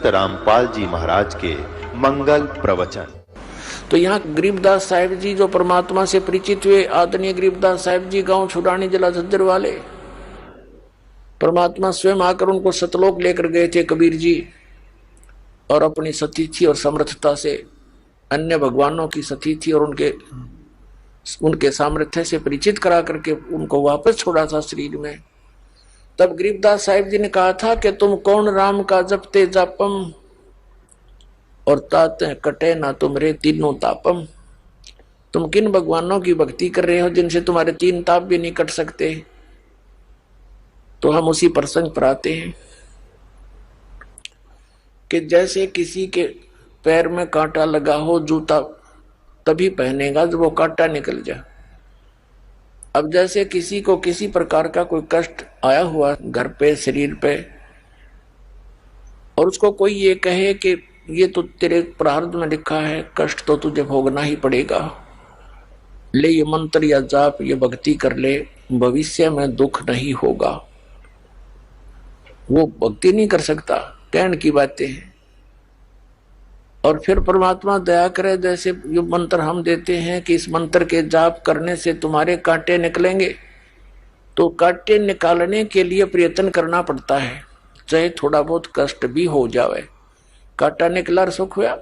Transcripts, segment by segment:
संत रामपाल जी महाराज के मंगल प्रवचन। तो यहाँ गरीबदास साहिब जी जो परमात्मा से परिचित हुए, आदरणीय गरीबदास साहिब जी गांव छुड़ानी जिला झज्जर वाले, परमात्मा स्वयं आकर उनको सतलोक लेकर गए थे कबीर जी, और अपनी सतीथि और समर्थता से अन्य भगवानों की सतीथि और उनके सामर्थ्य से परिचित करा करके उनको वापस छोड़ा था शरीर में। तब गरीबदास साहिब जी ने कहा था कि तुम कौन राम का जपते जापम और ताते कटे ना तुमरे तीनों तापम। तुम किन भगवानों की भक्ति कर रहे हो जिनसे तुम्हारे तीन ताप भी नहीं कट सकते। तो हम उसी प्रसंग पर आते हैं कि जैसे किसी के पैर में कांटा लगा हो, जूता तभी पहनेगा जब वो कांटा निकल जाए। अब जैसे किसी को किसी प्रकार का कोई कष्ट आया हुआ घर पे, शरीर पे, और उसको कोई ये कहे कि ये तो तेरे प्रारब्ध में लिखा है, कष्ट तो तुझे भोगना ही पड़ेगा, ले ये मंत्र या जाप, ये भक्ति कर ले, भविष्य में दुख नहीं होगा। वो भक्ति नहीं कर सकता, कहने की बातें हैं। और फिर परमात्मा दया करे, जैसे ये मंत्र हम देते हैं कि इस मंत्र के जाप करने से तुम्हारे कांटे निकलेंगे, तो कांटे निकालने के लिए प्रयत्न करना पड़ता है, चाहे थोड़ा बहुत कष्ट भी हो जाए। कांटा निकला और सुख हुआ,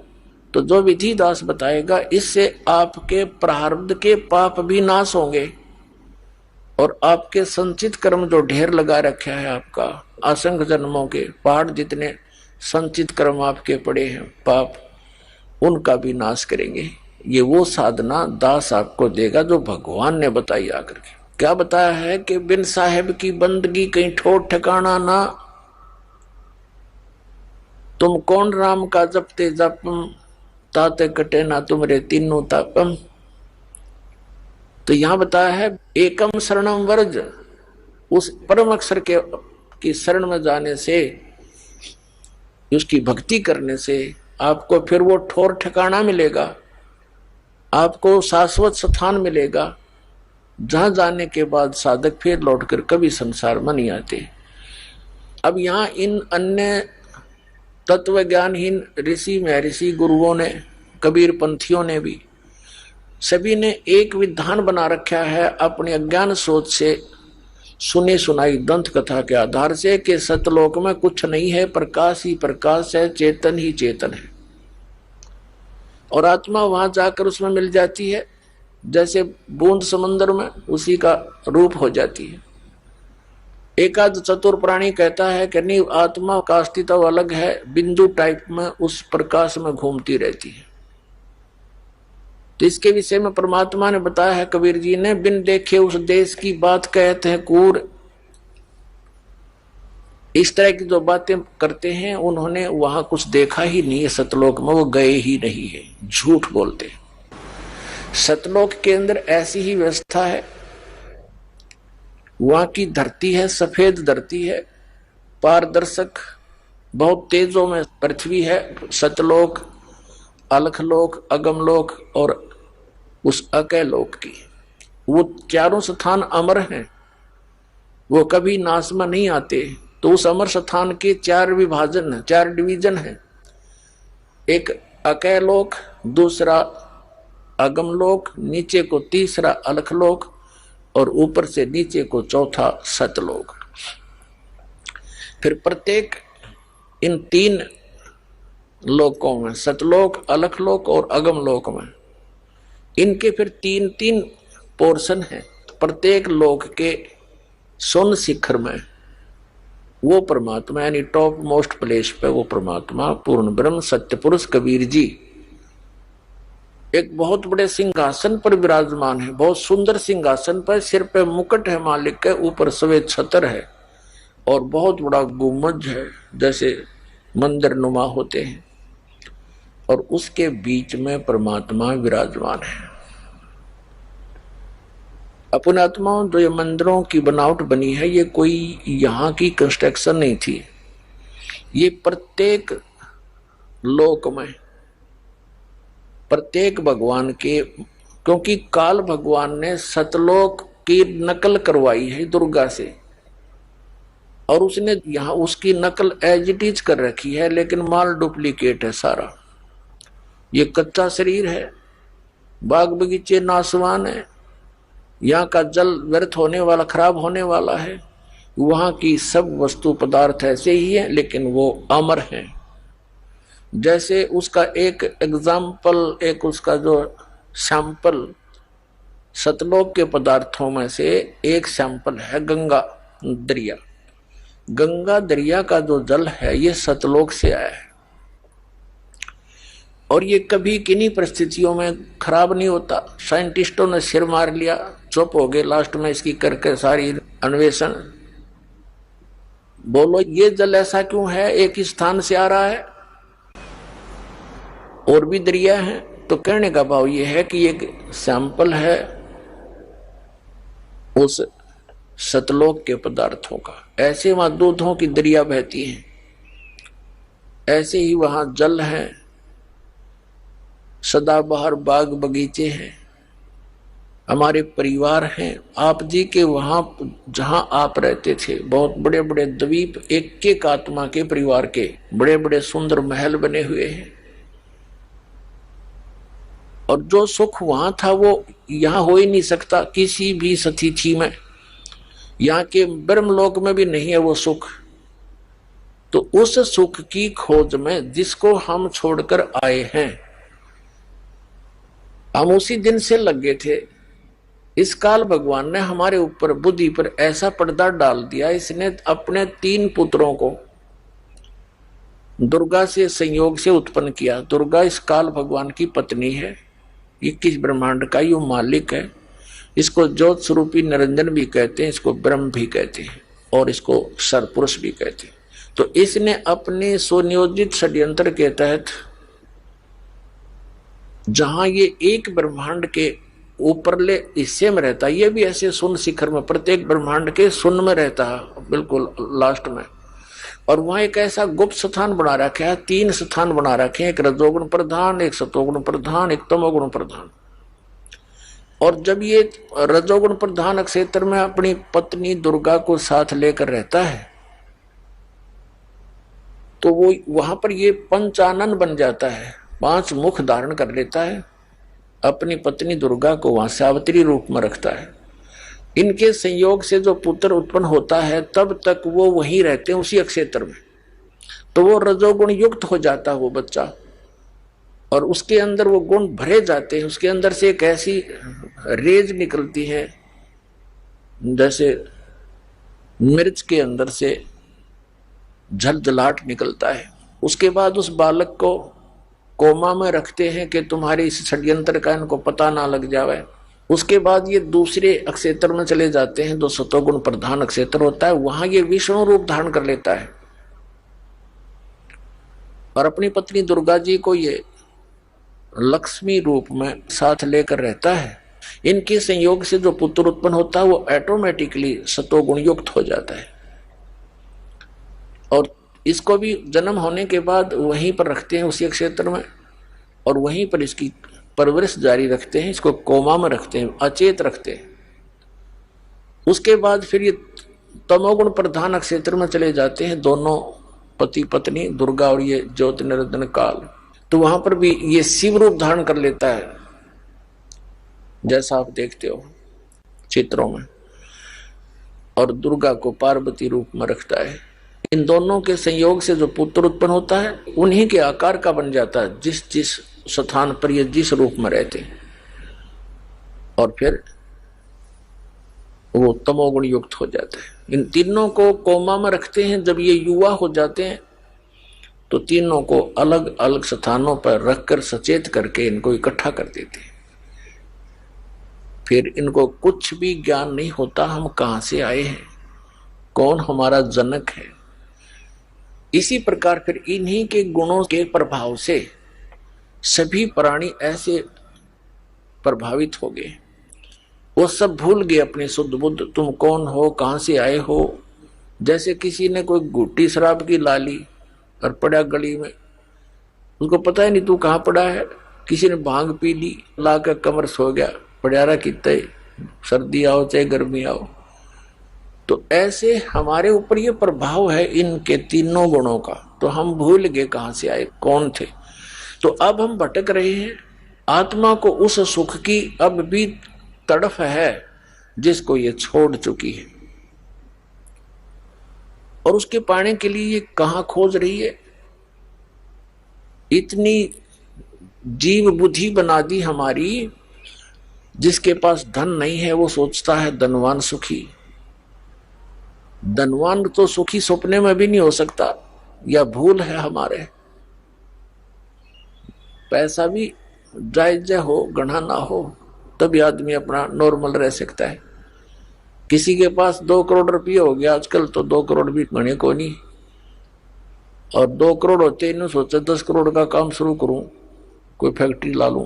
तो जो विधि दास बताएगा इससे आपके प्रारब्ध के पाप भी नाश होंगे और आपके संचित कर्म जो ढेर लगा रखा है आपका, असंख्य जन्मों के पहाड़ जितने संचित कर्म आपके पड़े हैं पाप, उनका भी नाश करेंगे। ये वो साधना दास आपको देगा जो भगवान ने बताई आकर के। क्या बताया है कि बिन साहेब की बंदगी कहीं ठोर ठिकाना ना, तुम कौन राम का जपते जपम, ताते कटे ना तुमरे तीनों तापम। तो यहां बताया है एकम शरणम वर्ज, उस परम अक्षर की शरण में जाने से, उसकी भक्ति करने से आपको फिर वो ठोर ठिकाना मिलेगा, आपको शाश्वत स्थान मिलेगा, जहां जाने के बाद साधक फिर लौटकर कभी संसार में नहीं आते। अब यहाँ इन अन्य तत्व ज्ञानहीन ऋषि महर्षि गुरुओं ने, कबीर पंथियों ने भी, सभी ने एक विधान बना रखा है अपनी अज्ञान सोच से सुनी सुनाई दंत कथा के आधार से कि सतलोक में कुछ नहीं है, प्रकाश ही प्रकाश है, चेतन ही चेतन है, और आत्मा वहां जाकर उसमें मिल जाती है, जैसे बूंद समंदर में उसी का रूप हो जाती है। एकाद चतुर प्राणी कहता है कि नहीं, आत्मा का अस्तित्व अलग है, बिंदु टाइप में उस प्रकाश में घूमती रहती है। तो इसके विषय में परमात्मा ने बताया है, कबीर जी ने, बिन देखे उस देश की बात कहते हैं कूर। इस तरह की जो बातें करते हैं उन्होंने वहां कुछ देखा ही नहीं है, सतलोक में वो गए ही नहीं है, झूठ बोलते। सतलोक के अंदर ऐसी ही व्यवस्था है, वहां की धरती है, सफेद धरती है, पारदर्शक, बहुत तेजों में पृथ्वी है। सतलोक, अलखलोक, अगमलोक और उस अकय लोक की, वो चारों स्थान अमर हैं, वो कभी नाश में नहीं आते। तो उस अमर स्थान के चार विभाजन है, चार डिवीजन है, एक अकय लोक, दूसरा अगमलोक, नीचे को तीसरा अलखलोक और ऊपर से नीचे को चौथा सतलोक। फिर प्रत्येक इन तीन लोकों में, सतलोक, अलखलोक और अगमलोक में, इनके फिर तीन तीन पोर्शन हैं। प्रत्येक लोक के सोन शिखर में वो परमात्मा, यानी टॉप मोस्ट प्लेस पे वो परमात्मा पूर्ण ब्रह्म सत्य पुरुष कबीर जी एक बहुत बड़े सिंहासन पर विराजमान है, बहुत सुंदर सिंहासन पर, सिर पे मुकुट है मालिक के, ऊपर सफेद छतर है और बहुत बड़ा गुम्बद है जैसे मंदिर नुमा होते हैं, और उसके बीच में परमात्मा विराजमान है। अपने आत्माओं, जो ये मंदिरों की बनावट बनी है, ये कोई यहाँ की कंस्ट्रक्शन नहीं थी, ये प्रत्येक लोक में, प्रत्येक भगवान के, क्योंकि काल भगवान ने सतलोक की नकल करवाई है दुर्गा से, और उसने यहाँ उसकी नकल एज इट इज कर रखी है, लेकिन माल डुप्लीकेट है सारा। ये कच्चा शरीर है, बाग बगीचे नासवान है, यहाँ का जल व्यर्थ होने वाला, खराब होने वाला है, वहां की सब वस्तु पदार्थ ऐसे ही है, लेकिन वो अमर है। जैसे उसका एक एग्जाम्पल, एक उसका जो सैंपल सतलोक के पदार्थों में से एक सैंपल है गंगा दरिया। गंगा दरिया का जो जल है ये सतलोक से आया है, और ये कभी किन्हीं परिस्थितियों में खराब नहीं होता। साइंटिस्टों ने सिर मार लिया, चुप हो गए, लास्ट में इसकी करके सारी अन्वेषण। बोलो ये जल ऐसा क्यों है, एक ही स्थान से आ रहा है, और भी दरिया है? तो कहने का भाव ये है कि एक सैंपल है उस सतलोक के पदार्थों का। ऐसे वहां दूधों की दरिया बहती है, ऐसे ही वहां जल है, सदाबहार बाग बगीचे हैं, हमारे परिवार हैं। आप जी के वहां जहां आप रहते थे बहुत बड़े बड़े द्वीप, एक एक आत्मा के परिवार के बड़े बड़े सुंदर महल बने हुए हैं, और जो सुख वहां था वो यहां हो ही नहीं सकता किसी भी स्थिति में। यहाँ के ब्रह्मलोक में भी नहीं है वो सुख। तो उस सुख की खोज में जिसको हम छोड़कर आए हैं, हम उसी दिन से लगे थे। इस काल भगवान ने हमारे ऊपर, बुद्धि पर ऐसा पर्दा डाल दिया, इसने अपने 3 पुत्रों को दुर्गा से संयोग से उत्पन्न किया। दुर्गा इस काल भगवान की पत्नी है, 21 ब्रह्मांड का यो मालिक है। इसको ज्योत स्वरूपी निरंजन भी कहते हैं, इसको ब्रह्म भी कहते हैं, और इसको सरपुरुष भी कहते हैं। तो इसने अपने सुनियोजित षड्यंत्र के तहत, जहां ये एक ब्रह्मांड के ऊपरले हिस्से में रहता है, ये भी ऐसे शून्य शिखर में, प्रत्येक ब्रह्मांड के शून्य में रहता है बिल्कुल लास्ट में, और वहां एक ऐसा गुप्त स्थान बना रखा है, 3 स्थान बना रखे हैं, एक रजोगुण प्रधान, एक सतोगुण प्रधान, एक तमोगुण प्रधान। और जब ये रजोगुण प्रधान क्षेत्र में अपनी पत्नी दुर्गा को साथ लेकर रहता है, तो वो वहां पर ये पंचानन बन जाता है, 5 मुख धारण कर लेता है, अपनी पत्नी दुर्गा को वहां सावित्री रूप में रखता है। इनके संयोग से जो पुत्र उत्पन्न होता है तब तक वो वहीं रहते हैं उसी क्षेत्र में, तो वो रजोगुण युक्त हो जाता है वो बच्चा, और उसके अंदर वो गुण भरे जाते हैं। उसके अंदर से एक ऐसी रेज निकलती है जैसे मिर्च के अंदर से झलझलाहट निकलता है। उसके बाद उस बालक को कोमा में रखते हैं कि तुम्हारे इस षड्यंत्र का इनको पता ना लग जावे। उसके बाद ये दूसरे क्षेत्र में चले जाते हैं, जो सतोगुण प्रधान क्षेत्र होता है, वहां ये विष्णु रूप धारण कर लेता है, और अपनी पत्नी दुर्गा जी को ये लक्ष्मी रूप में साथ लेकर रहता है। इनके संयोग से जो पुत्र उत्पन्न होता है वो ऑटोमेटिकली सतोगुण युक्त हो जाता है, और इसको भी जन्म होने के बाद वहीं पर रखते हैं उसी क्षेत्र में, और वहीं पर इसकी परवरिश जारी रखते हैं, इसको कोमा में रखते हैं, अचेत रखते हैं। उसके बाद फिर ये तमोगुण प्रधान क्षेत्र में चले जाते हैं दोनों पति पत्नी दुर्गा और ये ज्योति निरंजन काल। तो वहां पर भी ये शिव रूप धारण कर लेता है, जैसा आप देखते हो चित्रों में, और दुर्गा को पार्वती रूप में रखता है। इन दोनों के संयोग से जो पुत्र उत्पन्न होता है उन्हीं के आकार का बन जाता है, जिस जिस स्थान पर ये जिस रूप में रहते हैं, और फिर वो तमोगुण युक्त हो जाता है। इन तीनों को कोमा में रखते हैं। जब ये युवा हो जाते हैं तो तीनों को अलग अलग स्थानों पर रखकर सचेत करके इनको इकट्ठा कर देते हैं। फिर इनको कुछ भी ज्ञान नहीं होता हम कहां से आए हैं, कौन हमारा जनक है। इसी प्रकार फिर इन्हीं के गुणों के प्रभाव से सभी प्राणी ऐसे प्रभावित हो गए, वो सब भूल गए अपने शुद्ध बुद्ध, तुम कौन हो, कहां से आए हो। जैसे किसी ने कोई घुट्टी शराब की ला ली और पड़ा गली में, उसको पता ही नहीं तू कहां पड़ा है। किसी ने भांग पी ली, ला कर कमर सो गया, पड़ारा कितने सर्दी आओ चाहे गर्मी आओ, तो ऐसे हमारे ऊपर ये प्रभाव है इनके तीनों गुणों का, तो हम भूल गए कहां से आए, कौन थे। तो अब हम भटक रहे हैं। आत्मा को उस सुख की अब भी तड़फ है जिसको ये छोड़ चुकी है, और उसके पाने के लिए ये कहां खोज रही है। इतनी जीव बुद्धि बना दी हमारी, जिसके पास धन नहीं है वो सोचता है धनवान सुखी। धनवान तो सुखी सपने में भी नहीं हो सकता, या भूल है हमारे। पैसा भी जायज हो, गढ़ा ना हो, तभी आदमी अपना नॉर्मल रह सकता है। किसी के पास 2 करोड़ रुपये हो गया आजकल, तो 2 करोड़ भी गणे को नहीं, और 2 करोड़ होते इन्होंने सोचा 10 करोड़ का काम शुरू करूं, कोई फैक्ट्री ला लूं।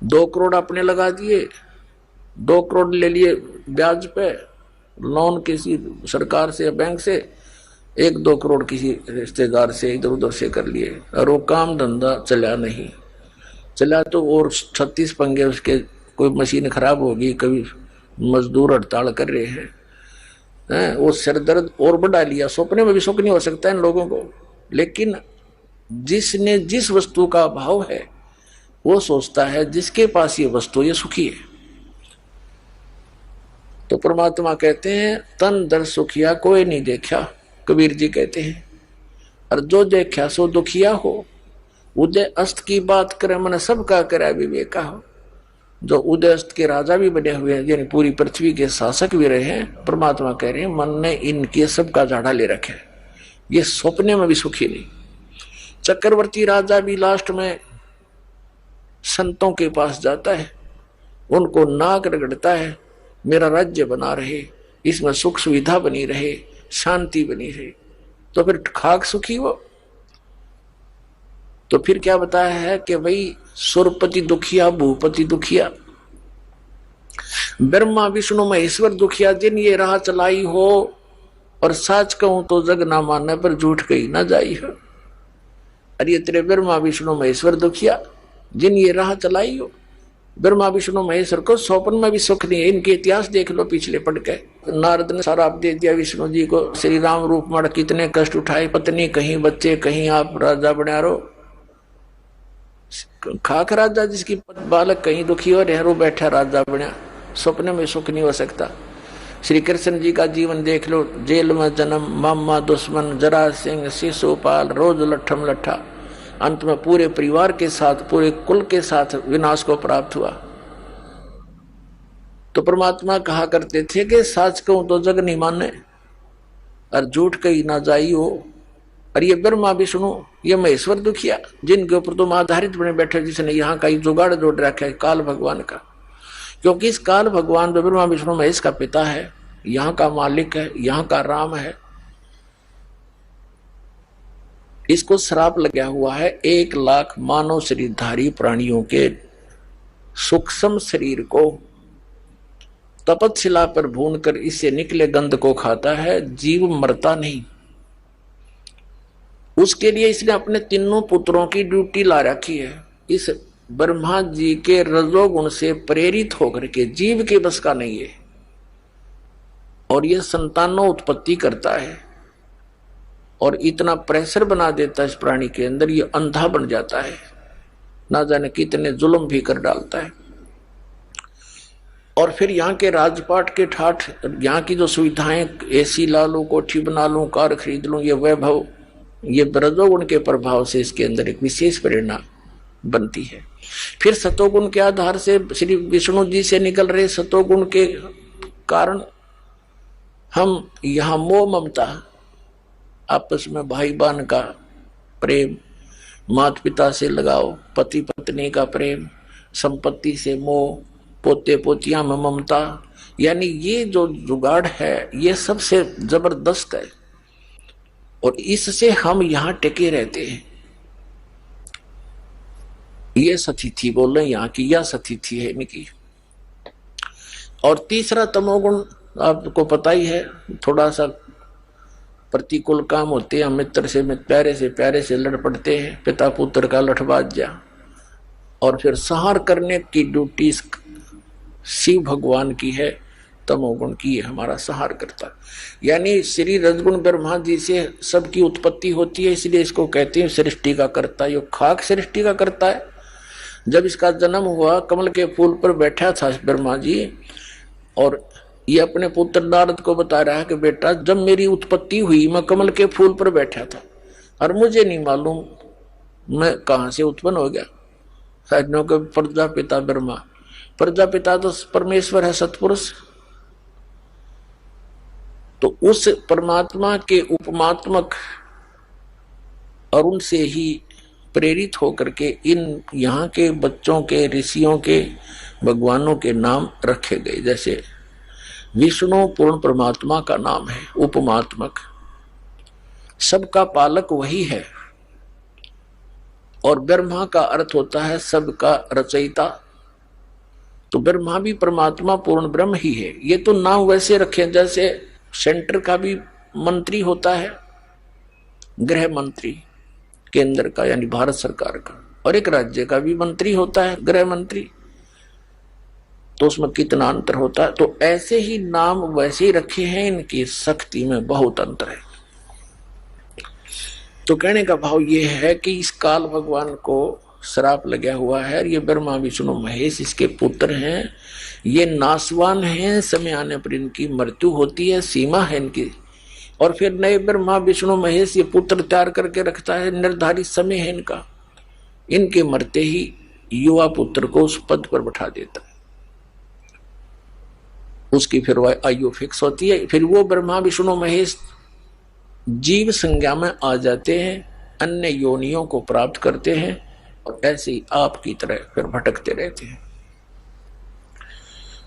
2 करोड़ अपने लगा दिए, 2 करोड़ ले लिए ब्याज पे लोन किसी सरकार से या बैंक से, 1-2 करोड़ किसी रिश्तेदार से इधर उधर से कर लिए, और वो काम धंधा चला नहीं। चला तो और 36 पंगे उसके, कोई मशीन खराब होगी, कभी मजदूर हड़ताल कर रहे हैं, वो सिर दर्द और बढ़ा लिया। सपने में भी सुख नहीं हो सकता इन लोगों को। लेकिन जिसने जिस वस्तु का अभाव है वो सोचता है जिसके पास ये वस्तु ये सुखी है। तो परमात्मा कहते हैं तन दर सुखिया कोई नहीं देखा, कबीर जी कहते हैं, और जो देखा सो दुखिया हो। उदय अस्त की बात करे मन सबका करे विवेका हो। जो उदय अस्त के राजा भी बने हुए हैं, यानी पूरी पृथ्वी के शासक भी रहे हैं, परमात्मा कह रहे हैं मन ने इनके सबका झाड़ा ले रखे, ये सपने में भी सुखी नहीं। चक्रवर्ती राजा भी लास्ट में संतों के पास जाता है, उनको नाक रगड़ता है, मेरा राज्य बना रहे, इसमें सुख सुविधा बनी रहे, शांति बनी रहे, तो फिर खाक सुखी वो। तो फिर क्या बताया है कि भाई सुरपति दुखिया, भूपति दुखिया, ब्रह्मा विष्णु महेश्वर दुखिया, जिन ये राह चलाई हो, और साच कहूं तो जग ना माने पर झूठ कही ना जाई हो। अरे तेरे ब्रह्मा विष्णु महेश्वर दुखिया, जिन ये राह चलाई हो। ब्रह्मा विष्णु महेश्वर को स्वप्न में भी सुख नहीं है। इनके इतिहास देख लो पिछले पढ़ के। नारद ने सारा आप दे दिया विष्णु जी को, श्री राम रूप में कितने कष्ट उठाए, पत्नी कहीं, बच्चे कहीं, आप राजा बना रहो। खाक राजा जिसकी बालक कहीं दुखी हो, नेहरू बैठा राजा बना, सपने में सुख नहीं हो सकता। श्री कृष्ण जी का जीवन देख लो, जेल में जन्म, मामा दुश्मन, जरा सिंह, शिशुपाल, रोज लट्ठम लट्ठा, अंत में पूरे परिवार के साथ, पूरे कुल के साथ विनाश को प्राप्त हुआ। तो परमात्मा कहा करते थे कि साच कहूं तो जग नहीं माने, और झूठ कही ना जाई हो। और ये ब्रह्मा विष्णु, ये महेश्वर दुखिया, जिनके ऊपर तुम आधारित बने बैठे, जिसने यहाँ का जुगाड़ जोड़ रखा है काल भगवान का। क्योंकि इस काल भगवान जो ब्रह्मा विष्णु महेश का पिता है, यहाँ का मालिक है, यहाँ का राम है, इसको श्राप लगा हुआ है 1 लाख मानव शरीरधारी प्राणियों के सूक्ष्म शरीर को तपतशिला पर भून कर इससे निकले गंध को खाता है, जीव मरता नहीं। उसके लिए इसने अपने तीनों पुत्रों की ड्यूटी ला रखी है। इस ब्रह्मा जी के रजोगुण से प्रेरित होकर के, जीव के बस का नहीं है, और यह संतानों उत्पत्ति करता है, और इतना प्रेशर बना देता है इस प्राणी के अंदर, ये अंधा बन जाता है, ना जाने कितने जुल्म भी कर डालता है। और फिर यहाँ के राजपाट के ठाठ, यहाँ की जो सुविधाएं, एसी ला लूं, कोठी बना लूं, कार खरीद लूं, ये वैभव, ये रजोगुण के प्रभाव से इसके अंदर एक विशेष प्रेरणा बनती है। फिर सतोगुण के आधार से श्री विष्णु जी से निकल रहे सतोगुण के कारण हम यहाँ मोह ममता, आपस में भाई बहन का प्रेम, माता पिता से लगाओ, पति पत्नी का प्रेम, संपत्ति से मोह, पोते पोतियां में ममता, यानी ये जो जुगाड़ है ये सबसे जबरदस्त है, और इससे हम यहाँ टिके रहते हैं। ये सतिथि बोल रहे यहाँ की, यह सतिथि है इनकी। और तीसरा तमोगुण आपको पता ही है, थोड़ा सा प्रतिकूल काम होते हैं, मित्र से प्यारे से लड़ पड़ते हैं, पिता पुत्र का लठबाजा, और फिर संहार करने की ड्यूटी शिव भगवान की है, तमोगुण की हमारा सहार करता है। यानी श्री रजगुण ब्रह्मा जी से सबकी उत्पत्ति होती है, इसलिए इसको कहते हैं सृष्टि का कर्ता। ये खाक सृष्टि का करता है। जब इसका जन्म हुआ, कमल के फूल पर बैठा था ब्रह्मा जी, और ये अपने पुत्र नारद को बता रहा है कि बेटा, जब मेरी उत्पत्ति हुई मैं कमल के फूल पर बैठा था और मुझे नहीं मालूम मैं कहां से उत्पन्न हो गया। साधनों के प्रजापिता ब्रह्मा, प्रजापिता तो परमेश्वर है, सतपुरुष। तो उस परमात्मा के उपमात्मक और उनसे ही प्रेरित होकर के इन यहाँ के बच्चों के, ऋषियों के, भगवानों के नाम रखे गए। जैसे विष्णु पूर्ण परमात्मा का नाम है उपमात्मक, सबका पालक वही है। और ब्रह्मा का अर्थ होता है सबका रचयिता। तो ब्रह्मा भी परमात्मा पूर्ण ब्रह्म ही है। ये तो नाम वैसे रखे जैसे सेंटर का भी मंत्री होता है, गृह मंत्री केंद्र का यानी भारत सरकार का, और एक राज्य का भी मंत्री होता है गृह मंत्री। तो उसमें कितना अंतर होता है। तो ऐसे ही नाम वैसे ही रखे हैं, इनकी शक्ति में बहुत अंतर है। तो कहने का भाव ये है कि इस काल भगवान को श्राप लगा हुआ है, और ये ब्रह्मा विष्णु महेश इसके पुत्र हैं। ये नासवान हैं, समय आने पर इनकी मृत्यु होती है, सीमा है इनकी। और फिर नए ब्रह्मा विष्णु महेश ये पुत्र तैयार करके रखता है, निर्धारित समय है इनका। इनके मरते ही युवा पुत्र को उस पद पर बैठा देता है, उसकी फिर वह आयु फिक्स होती है। फिर वो ब्रह्मा विष्णु महेश जीव संज्ञा में आ जाते हैं, अन्य योनियों को प्राप्त करते हैं, और ऐसे ही आपकी तरह फिर भटकते रहते हैं।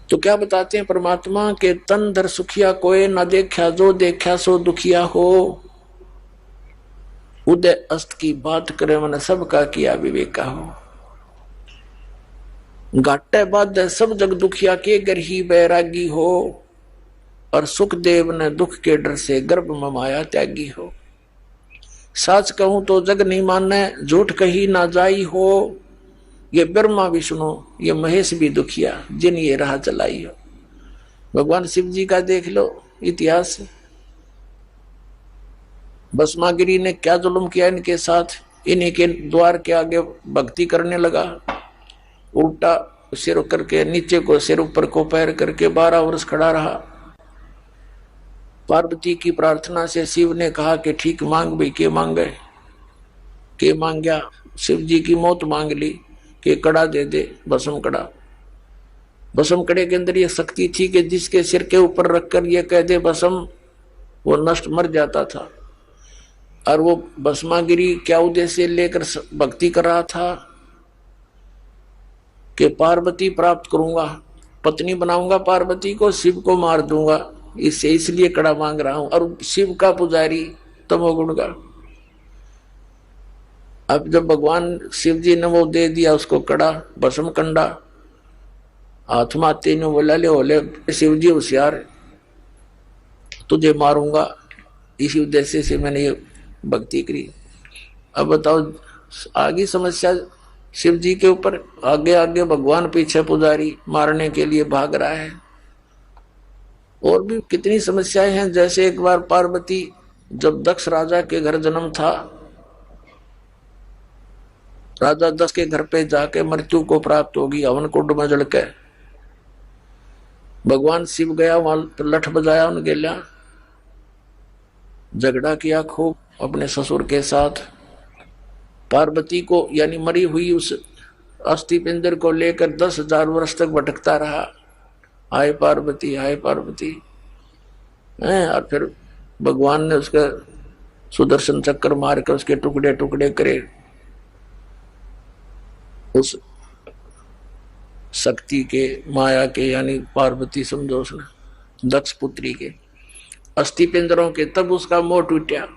तो क्या बताते हैं परमात्मा के तन धर सुखिया कोई न देखा, जो देखा सो दुखिया हो। उदय अस्त की बात करे मन सबका किया विवेका हो। घाटे बाद सब जग दुखिया के घर ही बैरागी हो, और सुखदेव ने दुख के डर से गर्भ में माया त्यागी हो। सच कहूं तो जग नहीं माने, झूठ कही ना जाई हो। ये ब्रह्मा विष्णु ये महेश भी दुखिया, जिन ये राह चलाई हो। भगवान शिव जी का देख लो इतिहास, भस्मागिरी ने क्या जुल्म किया इनके साथ। इन्हीं के द्वार के आगे भक्ति करने लगा, उल्टा सिर करके नीचे को सिर, ऊपर को पैर करके 12 वर्ष खड़ा रहा। पार्वती की प्रार्थना से शिव ने कहा कि ठीक मांग भाई, के मांगे, के मांग गया। शिव जी की मौत मांग ली कि कड़ा दे दे, भस्म कड़ा। भस्म कड़े के अंदर ये शक्ति थी कि जिसके सिर के ऊपर रखकर ये कह दे भस्म, वो नष्ट मर जाता था। और वो भस्मागिरी क्या उद्देश्य लेकर भक्ति कर रहा था कि पार्वती प्राप्त करूंगा, पत्नी बनाऊंगा पार्वती को, शिव को मार दूंगा, इससे इसलिए कड़ा मांग रहा हूं। और शिव का पुजारी तमोगुण का। अब जब भगवान शिव जी ने वो दे दिया उसको कड़ा, भस्म कंडा, आत्मा तीनों बोला ले बोले शिव जी होशियार, तुझे मारूंगा, इसी उद्देश्य से मैंने ये भक्ति करी। अब बताओ आगे समस्या शिव जी के ऊपर, आगे आगे भगवान पीछे पुजारी मारने के लिए भाग रहा है। और भी कितनी समस्याएं हैं। जैसे एक बार पार्वती जब दक्ष राजा के घर जन्म था, राजा दक्ष के घर पे जाके मृत्यु को प्राप्त होगी हवन कुंड में जल के। भगवान शिव गया वहां, लठ बजाया उन गेल्या, झगड़ा किया खूब अपने ससुर के साथ। पार्वती को यानी मरी हुई उस अस्थि पिंजर को लेकर 10,000 वर्ष तक भटकता रहा, हाय पार्वती हाय पार्वती। और फिर भगवान ने उसका सुदर्शन चक्कर मार कर उसके टुकड़े टुकड़े करे। उस शक्ति के, माया के, यानी पार्वती समझो उसने दक्ष पुत्री के अस्थि पिंजरों के, तब उसका मोह टूटा।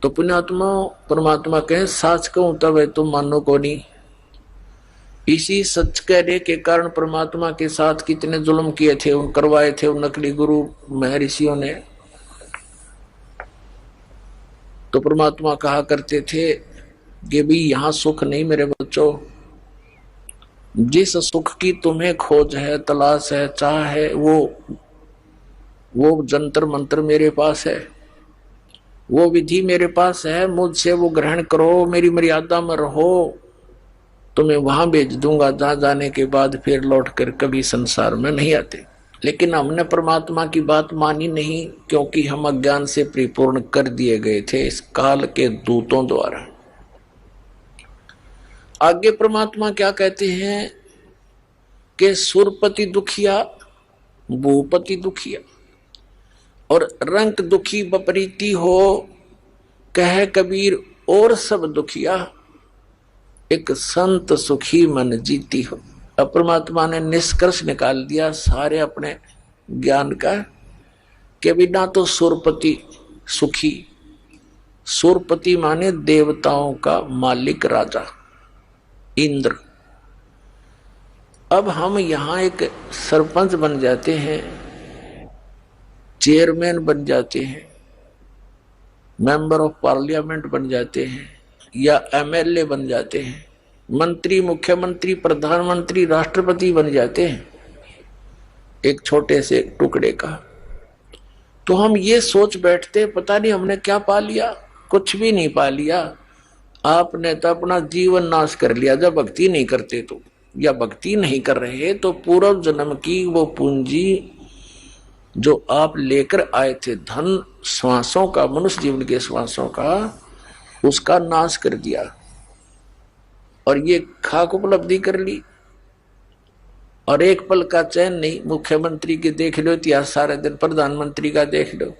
तो पुण्यात्मा परमात्मा कहे साच कहूं तब है तुम मानो को नहीं। इसी सच कहने के कारण परमात्मा के साथ कितने जुल्म किए थे, उन करवाए थे उन नकली गुरु महर्षियों ने। तो परमात्मा कहा करते थे कि भी यहां सुख नहीं मेरे बच्चों, जिस सुख की तुम्हें खोज है, तलाश है, चाह है, वो जंतर मंत्र मेरे पास है, वो विधि मेरे पास है, मुझसे वो ग्रहण करो, मेरी मर्यादा में रहो, तो मैं वहां भेज दूंगा, जहां जाने के बाद फिर लौट कर कभी संसार में नहीं आते। लेकिन हमने परमात्मा की बात मानी नहीं, क्योंकि हम अज्ञान से परिपूर्ण कर दिए गए थे इस काल के दूतों द्वारा। आगे परमात्मा क्या कहते हैं कि सुरपति दुखिया, भूपति दुखिया, और रंक दुखी बपरीती हो, कह कबीर और सब दुखिया, एक संत सुखी मन जीती हो। अब परमात्मा ने निष्कर्ष निकाल दिया सारे अपने ज्ञान का कि बिना तो सुरपति सुखी, सुरपति माने देवताओं का मालिक राजा इंद्र। अब हम यहां एक सरपंच बन जाते हैं, चेयरमैन बन जाते हैं, मेंबर ऑफ पार्लियामेंट बन जाते हैं, या एमएलए बन जाते हैं, मंत्री, मुख्यमंत्री, प्रधानमंत्री, राष्ट्रपति बन जाते हैं एक छोटे से टुकड़े का। तो हम ये सोच बैठते पता नहीं हमने क्या पा लिया। कुछ भी नहीं पा लिया। आपने तो अपना जीवन नाश कर लिया जब भक्ति नहीं करते तो, या भक्ति नहीं कर रहे तो पूर्व जन्म की वो पूंजी जो आप लेकर आए थे, धन श्वासों का, मनुष्य जीवन के श्वासों का, उसका नाश कर दिया और ये खाक उपलब्धि कर ली। और एक पल का चैन नहीं। मुख्यमंत्री के देख लो इतिहास सारे दिन, प्रधानमंत्री का देख लो,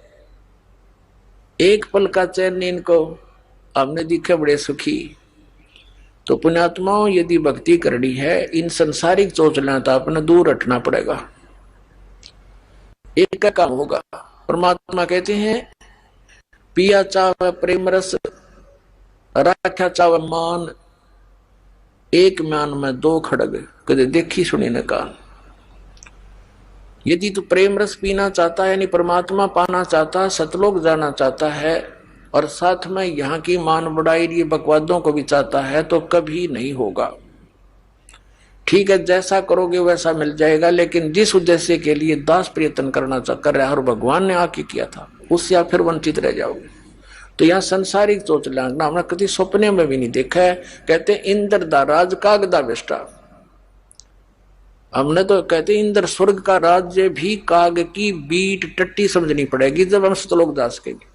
एक पल का चैन नहीं इनको। हमने दिखे बड़े सुखी। तो पुण्यात्माओं, यदि भक्ति करनी है, इन संसारिक चोचला तो अपने दूर हटना पड़ेगा। एक का काम होगा। परमात्मा कहते हैं पिया चाव प्रेम रस, राख्या चाव मान, एक म्यान में दो खड़ग, कदे देखी सुनी न कान। यदि तू प्रेम रस पीना चाहता है, यानी परमात्मा पाना चाहता है, सतलोक जाना चाहता है, और साथ में यहाँ की मान बढ़ाई ये बकवादों को भी चाहता है, तो कभी नहीं होगा। ठीक है, जैसा करोगे वैसा मिल जाएगा, लेकिन जिस उद्देश्य के लिए दास प्रयत्न करना कर रहा है और भगवान ने आके किया था, उससे आप फिर वंचित रह जाओगे। तो यहाँ संसारिक सोच लांगना हमने कभी सपने में भी नहीं देखा है। कहते इंद्र दा राज काग दा बेष्टा। हमने तो कहते इंद्र स्वर्ग का राज्य भी काग की बीट टट्टी समझनी पड़ेगी जब हम सतलोक जा सकेंगे।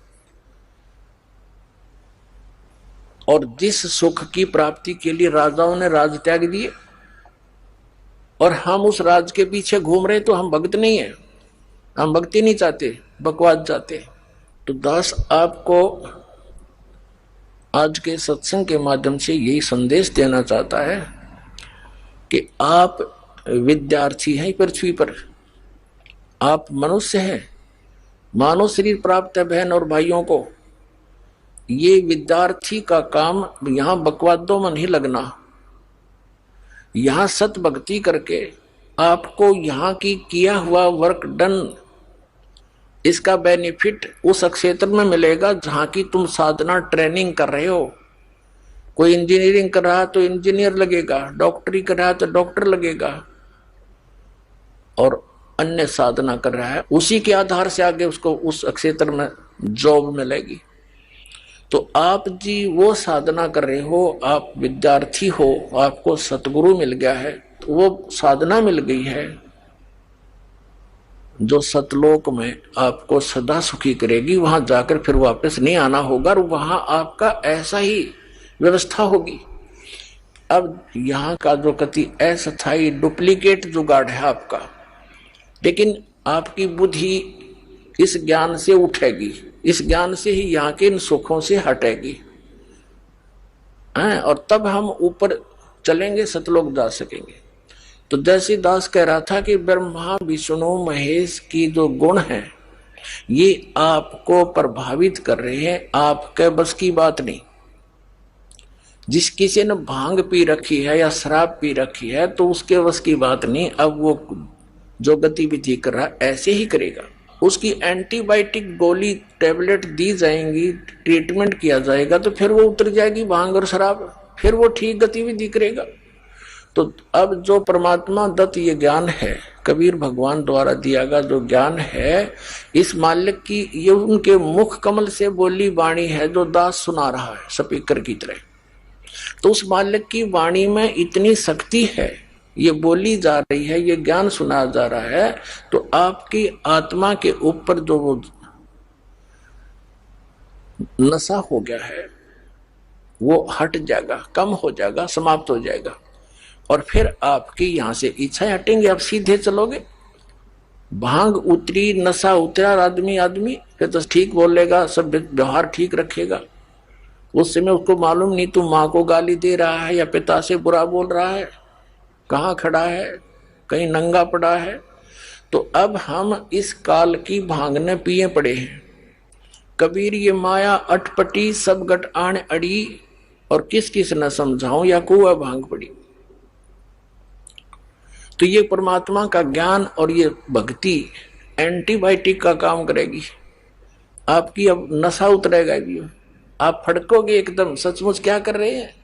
और जिस सुख की प्राप्ति के लिए राजाओं ने राज त्याग दिए और हम उस राज के पीछे घूम रहे, तो हम भक्त नहीं है, हम भक्ति नहीं चाहते, बकवाद चाहते। तो दास आपको आज के सत्संग के माध्यम से यही संदेश देना चाहता है कि आप विद्यार्थी हैं पृथ्वी पर, आप मनुष्य हैं, मानव शरीर प्राप्त है बहन और भाइयों को। ये विद्यार्थी का काम यहां बकवादों में नहीं लगना। यहां सत भक्ति करके आपको यहां की किया हुआ वर्क डन, इसका बेनिफिट उस क्षेत्र में मिलेगा जहां की तुम साधना ट्रेनिंग कर रहे हो। कोई इंजीनियरिंग कर रहा है तो इंजीनियर लगेगा, डॉक्टरी कर रहा है तो डॉक्टर लगेगा, और अन्य साधना कर रहा है, उसी के आधार से आगे उसको उस क्षेत्र में जॉब मिलेगी। तो आप जी वो साधना कर रहे हो, आप विद्यार्थी हो, आपको सतगुरु मिल गया है, तो वो साधना मिल गई है जो सतलोक में आपको सदा सुखी करेगी। वहां जाकर फिर वापस नहीं आना होगा, और वहां आपका ऐसा ही व्यवस्था होगी। अब यहाँ का जो कति अस्थायी डुप्लीकेट जुगाड़ है आपका, लेकिन आपकी बुद्धि इस ज्ञान से उठेगी, इस ज्ञान से ही यहाँ के इन सुखों से हटेगी, और तब हम ऊपर चलेंगे, सतलोक जा सकेंगे। तो जैसे दास कह रहा था कि ब्रह्मा विष्णु महेश की जो गुण है ये आपको प्रभावित कर रहे हैं, आपके बस की बात नहीं। जिस किसी ने भांग पी रखी है या शराब पी रखी है तो उसके बस की बात नहीं। अब वो जो गतिविधि कर रहा है ऐसे ही करेगा। उसकी एंटीबायोटिक गोली टैबलेट दी जाएंगी, ट्रीटमेंट किया जाएगा, तो फिर वो उतर जाएगी भांग और शराब, फिर वो ठीक गतिविधि करेगा। तो अब जो परमात्मा दत्त ये ज्ञान है, कबीर भगवान द्वारा दिया गया जो ज्ञान है, इस मालिक की ये उनके मुख कमल से बोली वाणी है जो दास सुना रहा है स्पीकर की तरह। तो उस मालिक की वाणी में इतनी शक्ति है, ये बोली जा रही है, ये ज्ञान सुना जा रहा है, तो आपकी आत्मा के ऊपर जो वो नशा हो गया है वो हट जाएगा, कम हो जाएगा, समाप्त हो जाएगा। और फिर आपकी यहां से इच्छाएं हटेंगी, आप सीधे चलोगे। भांग उतरी, नशा उतरा, आदमी फिर तो ठीक बोलेगा, सब व्यवहार ठीक रखेगा। उस समय उसको मालूम नहीं तू माँ को गाली दे रहा है या पिता से बुरा बोल रहा है, कहाँ खड़ा है, कहीं नंगा पड़ा है। तो अब हम इस काल की भांगने पिए पड़े हैं। कबीर ये माया अटपटी सब गट आण अड़ी, और किस किस न समझाऊं या कुआ भांग पड़ी। तो ये परमात्मा का ज्ञान और ये भक्ति एंटीबायोटिक का काम करेगी। आपकी अब नशा उतरेगा भी, आप फड़कोगे एकदम, सचमुच क्या कर रहे हैं।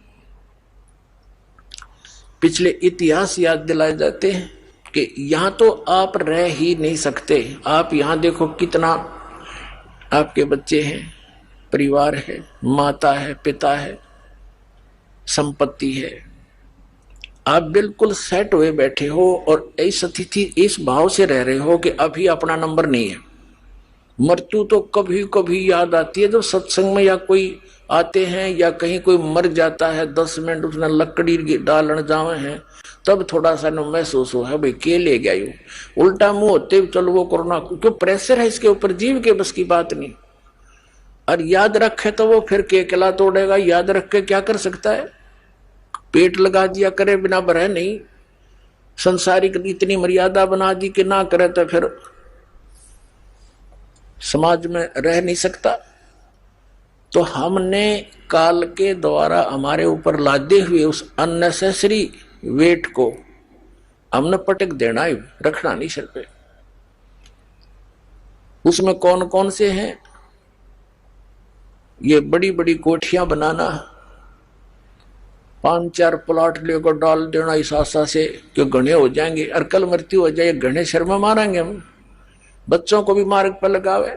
पिछले इतिहास याद दिलाए जाते हैं कि यहां तो आप रह ही नहीं सकते। आप यहां देखो कितना आपके बच्चे हैं, परिवार है, माता है, पिता है, संपत्ति है, आप बिल्कुल सेट हुए बैठे हो और इस स्थिति इस भाव से रह रहे हो कि अभी अपना नंबर नहीं है। मृत्यु तो कभी कभी याद आती है, जब सत्संग में या कोई आते हैं या कहीं कोई मर जाता है, 10 मिनट उसने लकड़ी डालन जावे हैं, तब थोड़ा सा महसूस हो है भाई के ले गया यू। उल्टा मुंह होते चलो वो कोरोना, क्योंकि प्रेशर है इसके ऊपर, जीव के बस की बात नहीं। और याद रखे तो वो फिर के किला तोड़ेगा, याद रख के क्या कर सकता है। पेट लगा दिया करे बिना भरे नहीं, संसारिक इतनी मर्यादा बना दी कि ना करे तो फिर समाज में रह नहीं सकता। तो हमने काल के द्वारा हमारे ऊपर लादे हुए उस अननेसेसरी वेट को हमने पटक देना है, रखना नहीं सिर पे। उसमें कौन कौन से हैं, ये बड़ी बड़ी कोठियां बनाना, 5-4 प्लॉट लेकर डाल देना इस आशा से कि घने हो जाएंगे और कल मृत्यु हो जाए, घने शर्मा मारेंगे हम। बच्चों को भी मार्ग पर लगावे,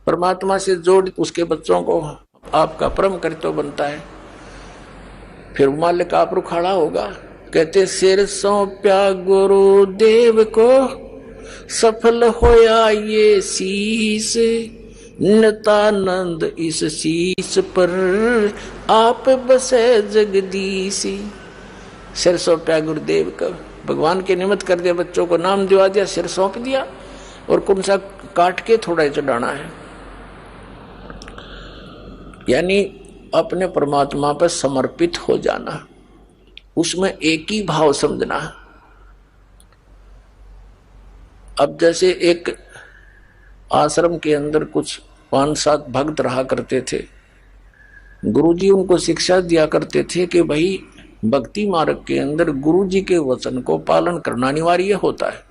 परमात्मा से जोड़ उसके बच्चों को आपका परम कर्तव्य बनता है। फिर मालिक आप रुखाड़ा होगा। कहते सिर सौंप्या गुरु देव को, सफल होया ये शीस, नितानंद इस शीस पर आप बसे जगदीशी। सिर सौंपया गुरुदेव का, भगवान के निमित्त कर दिया, बच्चों को नाम दिवा दिया, सिर सौंप दिया, और कौन सा काट के थोड़ा चढ़ाना है। यानी अपने परमात्मा पर समर्पित हो जाना, उसमें एक ही भाव समझना। अब जैसे एक आश्रम के अंदर कुछ 5-7 भक्त रहा करते थे, गुरुजी उनको शिक्षा दिया करते थे कि भाई भक्ति मार्ग के अंदर गुरुजी के वचन को पालन करना अनिवार्य होता है।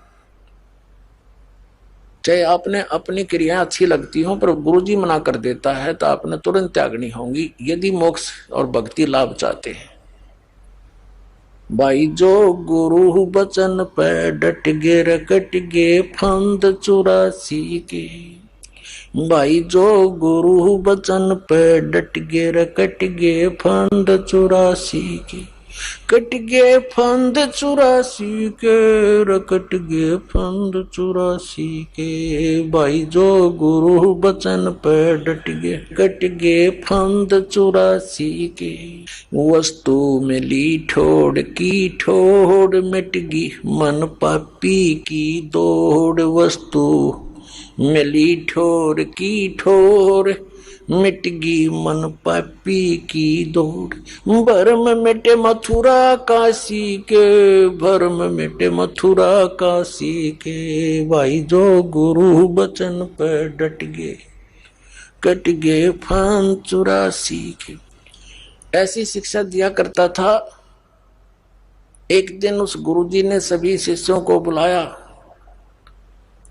चाहे आपने अपनी क्रियाएं अच्छी लगती हो, पर गुरुजी मना कर देता है तो आपने तुरंत त्यागनी होंगी, यदि मोक्ष और भक्ति लाभ चाहते हैं। भाई जो गुरु बचन पे डट गे रकट गे फंद 84 के, भाई जो गुरु बचन पे डट गे रकट गे फंद 84 के, कट गे फंद 84 के, रकट गे फंद 84 के। भाई जो गुरु बचन पे डट गे कट गे फंद 84 के, वस्तु मिली ठोड़ की ठोड़ मिट गी मन पापी की दौड़। वस्तु मिली ठोर की ठोर मिट गी मन पापी की दौड़। भरम मिटे मथुरा काशी के, भरम मिटे मथुरा काशी के। भाई जो गुरु बचन पे डट गे कट गे फंद 84 के। ऐसी शिक्षा दिया करता था। एक दिन उस गुरुजी ने सभी शिष्यों को बुलाया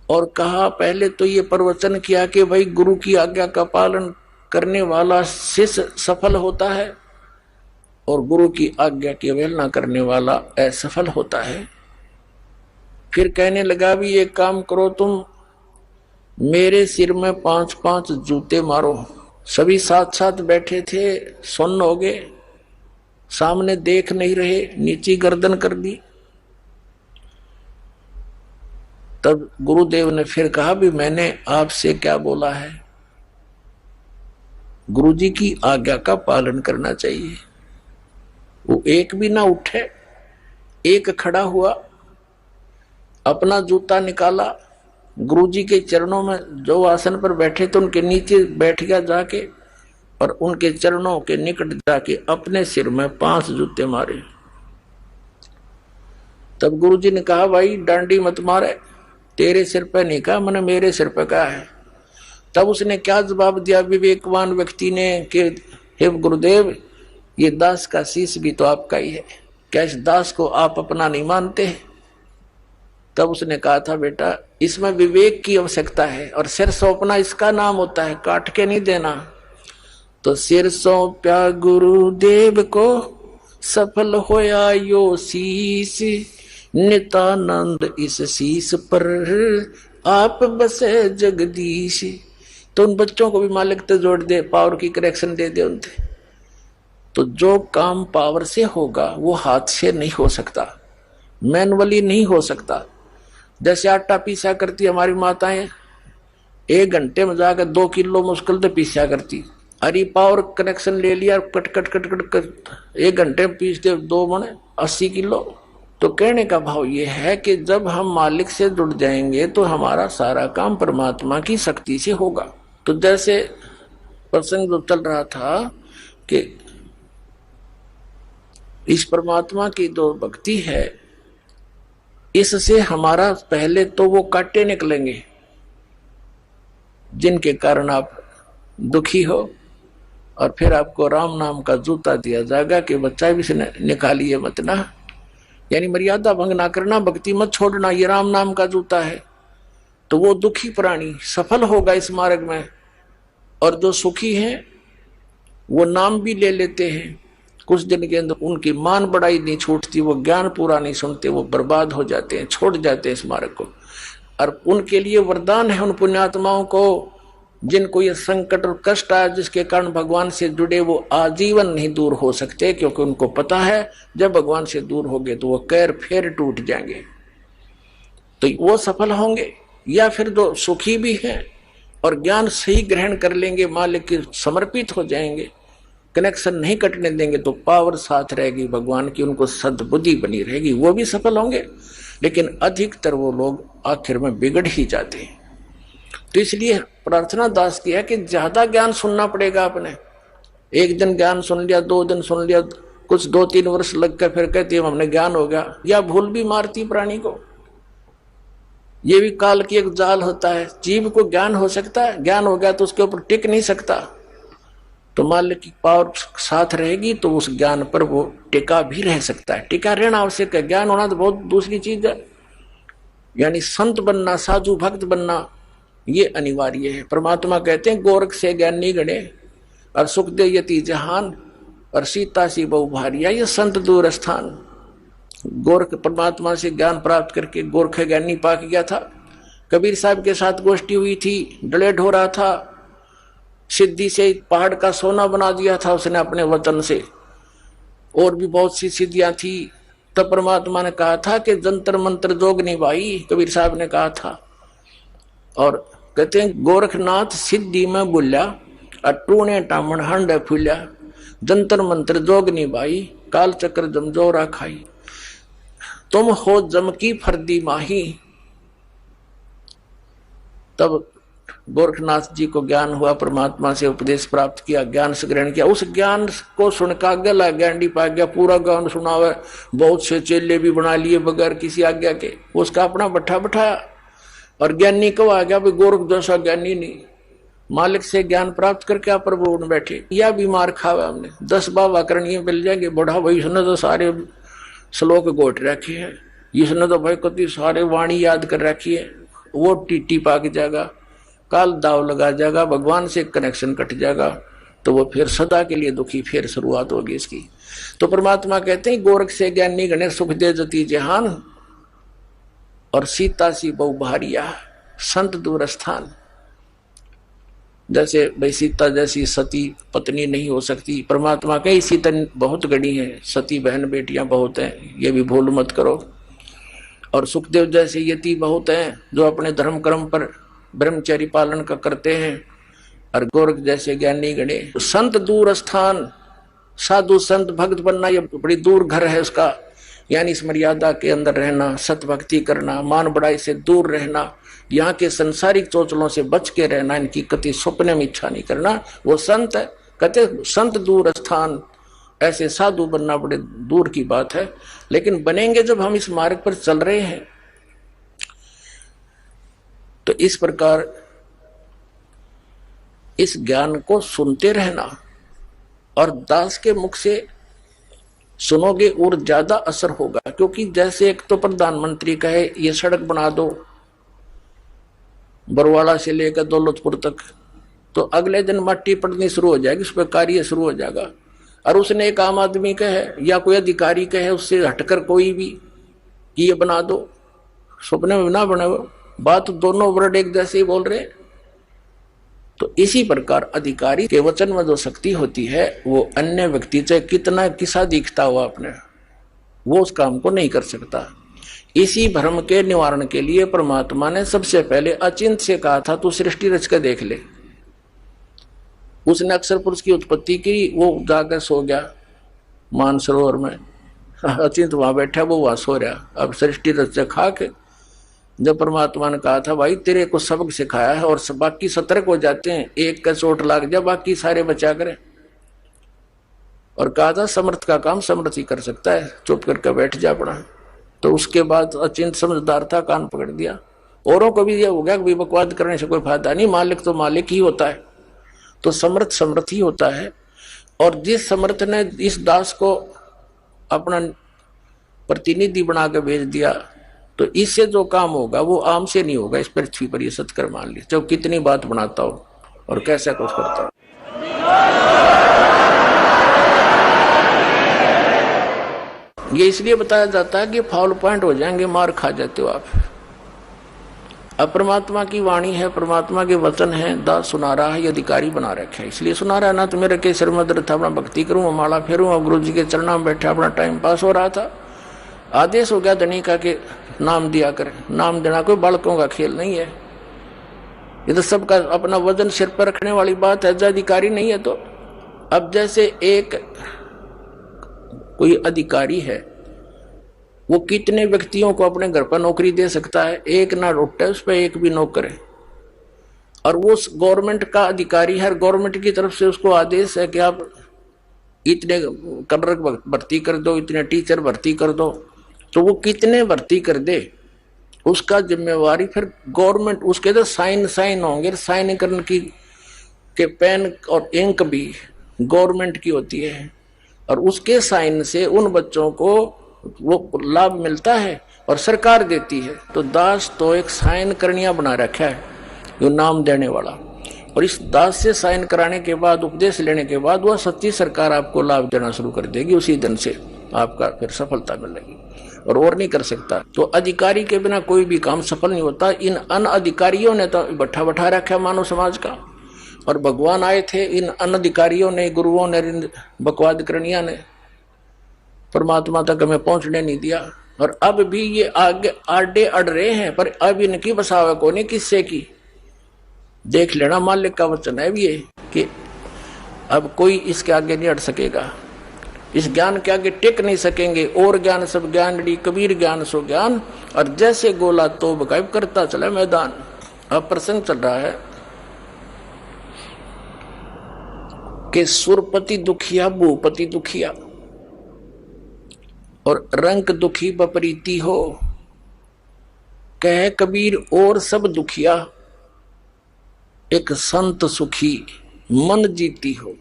और कहा, पहले तो ये प्रवचन किया कि भाई गुरु की आज्ञा का पालन करने वाला शिष्य सफल होता है, और गुरु की आज्ञा की अवहेलना करने वाला असफल होता है। फिर कहने लगा भी एक काम करो, तुम मेरे सिर में 5-5 जूते मारो। सभी साथ साथ बैठे थे, सुन्न हो गए, सामने देख नहीं रहे, नीची गर्दन कर दी। तब गुरुदेव ने फिर कहा भी मैंने आपसे क्या बोला है, गुरुजी की आज्ञा का पालन करना चाहिए। वो एक भी ना उठे, एक खड़ा हुआ, अपना जूता निकाला, गुरुजी के चरणों में जो आसन पर बैठे थे उनके नीचे बैठ गया जाके, और उनके चरणों के निकट जाके अपने सिर में 5 जूते मारे। तब गुरुजी ने कहा भाई डांडी मत मारे, तेरे सिर पे नहीं कहा, मैंने मेरे सिर पे कहा है। तब उसने क्या जवाब दिया विवेकवान व्यक्ति ने कि हे गुरुदेव, ये दास का शीश भी तो आपका ही है, क्या इस दास को आप अपना नहीं मानते? तब उसने कहा था बेटा इसमें विवेक की आवश्यकता है, और सिर सौंपना इसका नाम होता है, काट के नहीं देना। तो सिर सौंप्या गुरुदेव को, सफल होया यो शीश, नितानंद इस शीश पर आप बसे जगदीश। तो उन बच्चों को भी मालिक तो जोड़ दे, पावर की करेक्शन दे दे उनसे। तो जो काम पावर से होगा वो हाथ से नहीं हो सकता, मैनुअली नहीं हो सकता। जैसे आटा पीसा करती हमारी माताएं, 1 घंटे में जाकर 2 किलो मुश्किल से पीसा करती। अरे पावर कनेक्शन ले लिया, cut cut cut cut cut 1 घंटे में पीस दे 2 मण 80 किलो। तो कहने का भाव ये है कि जब हम मालिक से जुड़ जाएंगे तो हमारा सारा काम परमात्मा की शक्ति से होगा। तो जैसे प्रसंग जो चल रहा था कि इस परमात्मा की जो भक्ति है, इससे हमारा पहले तो वो कांटे निकलेंगे जिनके कारण आप दुखी हो, और फिर आपको राम नाम का जूता दिया जाएगा कि बच्चा भी से निकालिए मत ना, यानी मर्यादा भंग ना करना, भक्ति मत छोड़ना, ये राम नाम का जूता है। तो वो दुखी प्राणी सफल होगा इस मार्ग में, और जो सुखी हैं वो नाम भी ले लेते हैं, कुछ दिन के अंदर उनकी मान बढ़ाई नहीं छूटती, वो ज्ञान पूरा नहीं सुनते, वो बर्बाद हो जाते हैं, छोड़ जाते हैं इस मार्ग को। और उनके लिए वरदान है उन पुण्यात्माओं को जिनको ये संकट और कष्ट आया, जिसके कारण भगवान से जुड़े वो आजीवन नहीं दूर हो सकते, क्योंकि उनको पता है जब भगवान से दूर होंगे तो वो कैर फेर टूट जाएंगे, तो वो सफल होंगे। या फिर जो सुखी भी हैं और ज्ञान सही ग्रहण कर लेंगे, मालिक के समर्पित हो जाएंगे, कनेक्शन नहीं कटने देंगे, तो पावर साथ रहेगी भगवान की, उनको सद्बुद्धि बनी रहेगी, वो भी सफल होंगे। लेकिन अधिकतर वो लोग आखिर में बिगड़ ही जाते हैं। तो इसलिए प्रार्थना दास की है कि ज्यादा ज्ञान सुनना पड़ेगा आपने। एक दिन ज्ञान सुन लिया, 2 दिन सुन लिया, कुछ 2-3 वर्ष लग कर फिर कहती है हमने ज्ञान हो गया, या भूल भी मारती प्राणी को। ये भी काल की एक जाल होता है, जीव को ज्ञान हो सकता है, ज्ञान हो गया तो उसके ऊपर टिक नहीं सकता। तो मालिक की पावर साथ रहेगी तो उस ज्ञान पर वो टिका भी रह सकता है। टिका रहना आवश्यक है, ज्ञान होना तो बहुत दूसरी चीज है। यानी संत बनना, साधु भक्त बनना ये अनिवार्य है। परमात्मा कहते हैं गोरख से ज्ञानी गणे, और सुख दे यति जहान, और सीता सी बहु भारिया, ये संत दूर स्थान। गोरख परमात्मा से ज्ञान प्राप्त करके गोरख ज्ञानी पाक गया था। कबीर साहब के साथ गोष्ठी हुई थी, डलेट हो रहा था, सिद्धि से पहाड़ का सोना बना दिया था उसने अपने वतन से, और भी बहुत सी सिद्धियां थी। तब परमात्मा ने कहा था कि जंतर मंत्र जोग नहीं भाई, कबीर साहब ने कहा था। और कहते हैं गोरखनाथ सिद्धि में बुल्या, अटूणे टामण हंड फूल्या, जंतर मंत्र जोग नहीं भाई, काल चक्र जमजोरा खाई, तुम हो जम की फर्दी माही। तब गोरखनाथ जी को ज्ञान हुआ, परमात्मा से उपदेश प्राप्त किया, ज्ञान से ग्रहण किया। उस ज्ञान को सुनकर गला ज्ञानी पा गया, पूरा ज्ञान सुनावे, बहुत से चेले भी बना लिए बगैर किसी आज्ञा के, उसका अपना बैठा बैठाया। और ज्ञानी कब आ गया? भाई गोरख जैसा ज्ञानी नहीं, मालिक से ज्ञान प्राप्त करके आप प्रभु उठ बैठे। या बीमार खावा हमने 10 बाबा करणी मिल जाएंगे, बढ़ा भाई इसने तो सारे श्लोक गोट रखे हैं, इसने तो भाई कति सारे वाणी याद कर रखी है, वो टीटी पाक जाएगा, काल दाव लगा जाएगा, भगवान से कनेक्शन कट जाएगा, तो वो फिर सदा के लिए दुखी, फिर शुरुआत होगी इसकी। तो परमात्मा कहते हैं गोरख से ज्ञानी गणे सुख दे जति जहान, और सीता सी बहु भारिया संत दूर स्थान। जैसे भाई सीता जैसी सती पत्नी नहीं हो सकती, परमात्मा कई सीता बहुत गणी है, सती बहन बेटियां बहुत हैं, ये भी भूल मत करो। और सुखदेव जैसे यति बहुत हैं जो अपने धर्म कर्म पर ब्रह्मचर्य पालन का करते हैं। और गोरख जैसे ज्ञानी गणे। संत दूर स्थान, साधु संत भक्त बनना ये बड़ी दूर घर है उसका, यानी इस मर्यादा के अंदर रहना, सतभक्ति करना, मान बड़ाई से दूर रहना, यहाँ के संसारिक चोचलों से बच के रहना, इनकी कति स्वप्न में इच्छा नहीं करना, वो संत है। कहते संत दूर स्थान, ऐसे साधु बनना बड़े दूर की बात है। लेकिन बनेंगे जब हम इस मार्ग पर चल रहे हैं। तो इस प्रकार इस ज्ञान को सुनते रहना, और दास के मुख से सुनोगे और ज्यादा असर होगा। क्योंकि जैसे एक तो प्रधानमंत्री कहे ये सड़क बना दो बरवाड़ा से लेकर दौलतपुर तक, तो अगले दिन मट्टी पड़नी शुरू हो जाएगी, उस पर कार्य शुरू हो जाएगा। और उसने एक आम आदमी कहे या कोई अधिकारी कहे उससे हटकर कोई भी कि ये बना दो, सपने में ना बने, वो बात दोनों वर्ड एक जैसे ही बोल रहे। तो इसी प्रकार अधिकारी के वचन में जो शक्ति होती है वो अन्य व्यक्ति चाहे कितना किसा दिखता हुआ अपने, वो उस काम को नहीं कर सकता। इसी भ्रम के निवारण के लिए परमात्मा ने सबसे पहले अचिंत से कहा था तू सृष्टि रच के देख ले। उसने अक्षर पुरुष की उत्पत्ति की, वो जाकर सो गया मानसरोवर में, अचिंत वहां बैठा, वो वहां सो रहा। अब सृष्टि रच खा के जब परमात्मा ने कहा था भाई तेरे को सबक सिखाया है और बाकी सतर्क हो जाते हैं, एक का चोट लाग जा बाकी सारे बचा करें, और कहा था समर्थ का काम समर्थ ही कर सकता है, चुप करके बैठ जा अपना। तो उसके बाद अचिंत समझदार था, कान पकड़ दिया। औरों को भी यह हो गया कि बकवाद करने से कोई फायदा नहीं, मालिक तो मालिक ही होता है, तो समर्थ समर्थ ही होता है। और जिस समर्थ ने इस दास को अपना प्रतिनिधि बना के भेज दिया, तो इससे जो काम होगा वो आम से नहीं होगा। इस पृथ्वी पर ये सत्कर मान ली, जब कितनी बात बनाता हो और कैसा कुछ करता हो। ये इसलिए बताया जाता है कि फाउल पॉइंट हो जाएंगे, मार खा जाते हो आप। अब परमात्मा की वाणी है, परमात्मा के वचन है, दास सुना रहा है, ये अधिकारी बना रखे है, इसलिए सुना रहा है। ना तो मेरे के सिर में दर्द था, अपना भक्ति करूं, माला फेरूं, और गुरु जी के चरणों में बैठा अपना टाइम पास हो रहा था। आदेश हो गया धनी का के नाम दिया करे। नाम देना कोई बालकों का खेल नहीं है, ये तो सबका अपना वजन सिर पर रखने वाली बात है। जो अधिकारी नहीं है तो अब जैसे एक कोई अधिकारी है, वो कितने व्यक्तियों को अपने घर पर नौकरी दे सकता है, एक ना रुटे उस पर एक भी नौकर है। और वो गवर्नमेंट का अधिकारी है, गवर्नमेंट की तरफ से उसको आदेश है कि आप इतने क्लर्क भर्ती कर दो, इतने टीचर भर्ती कर दो। तो वो कितने भर्ती कर दे उसका जिम्मेवारी फिर गवर्नमेंट, उसके तो साइन होंगे, साइन करने की के पेन और इंक भी गवर्नमेंट की होती है, और उसके साइन से उन बच्चों को वो लाभ मिलता है और सरकार देती है। तो दास तो एक साइन करनिया बना रखा है जो नाम देने वाला, और इस दास से साइन कराने के बाद, उपदेश लेने के बाद, वह सच्ची सरकार आपको लाभ देना शुरू कर देगी। उसी दिन से आपका फिर सफलता मिलेगी और नहीं कर सकता। तो अधिकारी के बिना कोई भी काम सफल नहीं होता। इन अनअधिकारियों ने तो बैठा रखा मानव समाज का, और भगवान आए थे इन अनधिकारियों ने, गुरुओं ने, बकवाद करनिया ने परमात्मा तक हमें पहुंचने नहीं दिया। और अब भी ये आगे आडे अड़ रहे हैं, पर अब इनकी बसावे को नहीं किससे की देख लेना। मालिक का वचन है भी ये कि अब कोई इसके आगे नहीं अड़ सकेगा, इस ज्ञान के आगे टिक नहीं सकेंगे। और ज्ञान सब ज्ञान डी, कबीर ज्ञान सो ज्ञान, और जैसे गोला तो गायब करता चला मैदान। अब प्रसंग चल रहा है कि सुरपति दुखिया भूपति दुखिया, और रंग दुखी बपरीती हो, कह कबीर और सब दुखिया, एक संत सुखी मन जीती हो।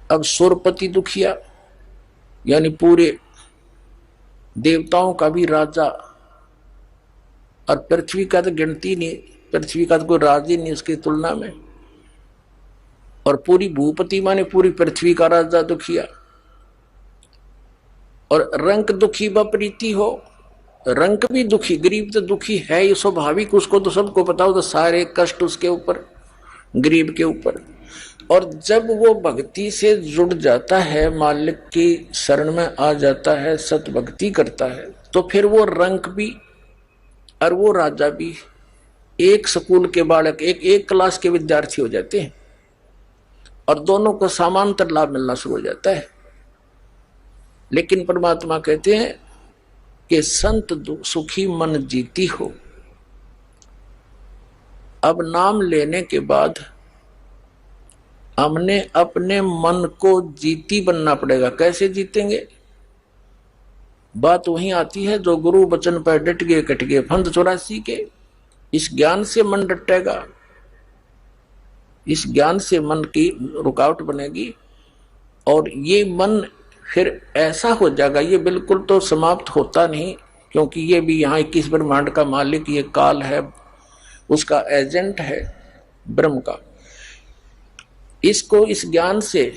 अब सुरपति दुखिया यानी पूरे देवताओं का भी राजा, और पृथ्वी का तो गिनती नहीं, पृथ्वी का तो कोई राज ही नहीं उसकी तुलना में। और पूरी भूपति माने पूरी पृथ्वी का राजा दुखिया। और रंक दुखी बप्रीति हो, रंक भी दुखी, गरीब तो दुखी है ये स्वाभाविक, उसको तो सबको पता हो, तो सारे कष्ट उसके ऊपर, गरीब के ऊपर। और जब वो भक्ति से जुड़ जाता है, मालिक की शरण में आ जाता है, सत भक्ति करता है, तो फिर वो रंक भी और वो राजा भी एक स्कूल के बालक, एक क्लास के विद्यार्थी हो जाते हैं और दोनों को समांतर लाभ मिलना शुरू हो जाता है। लेकिन परमात्मा कहते हैं कि संत सुखी मन जीती हो। अब नाम लेने के बाद हमने अपने मन को जीती बनना पड़ेगा। कैसे जीतेंगे? बात वही आती है जो गुरु वचन पर डट गए कट गए फंद 84 के। इस ज्ञान से मन डटेगा, इस ज्ञान से मन की रुकावट बनेगी और ये मन फिर ऐसा हो जाएगा। ये बिल्कुल तो समाप्त होता नहीं, क्योंकि ये भी यहाँ 21 ब्रह्मांड का मालिक, ये काल है, उसका एजेंट है ब्रह्म का। इसको इस ज्ञान से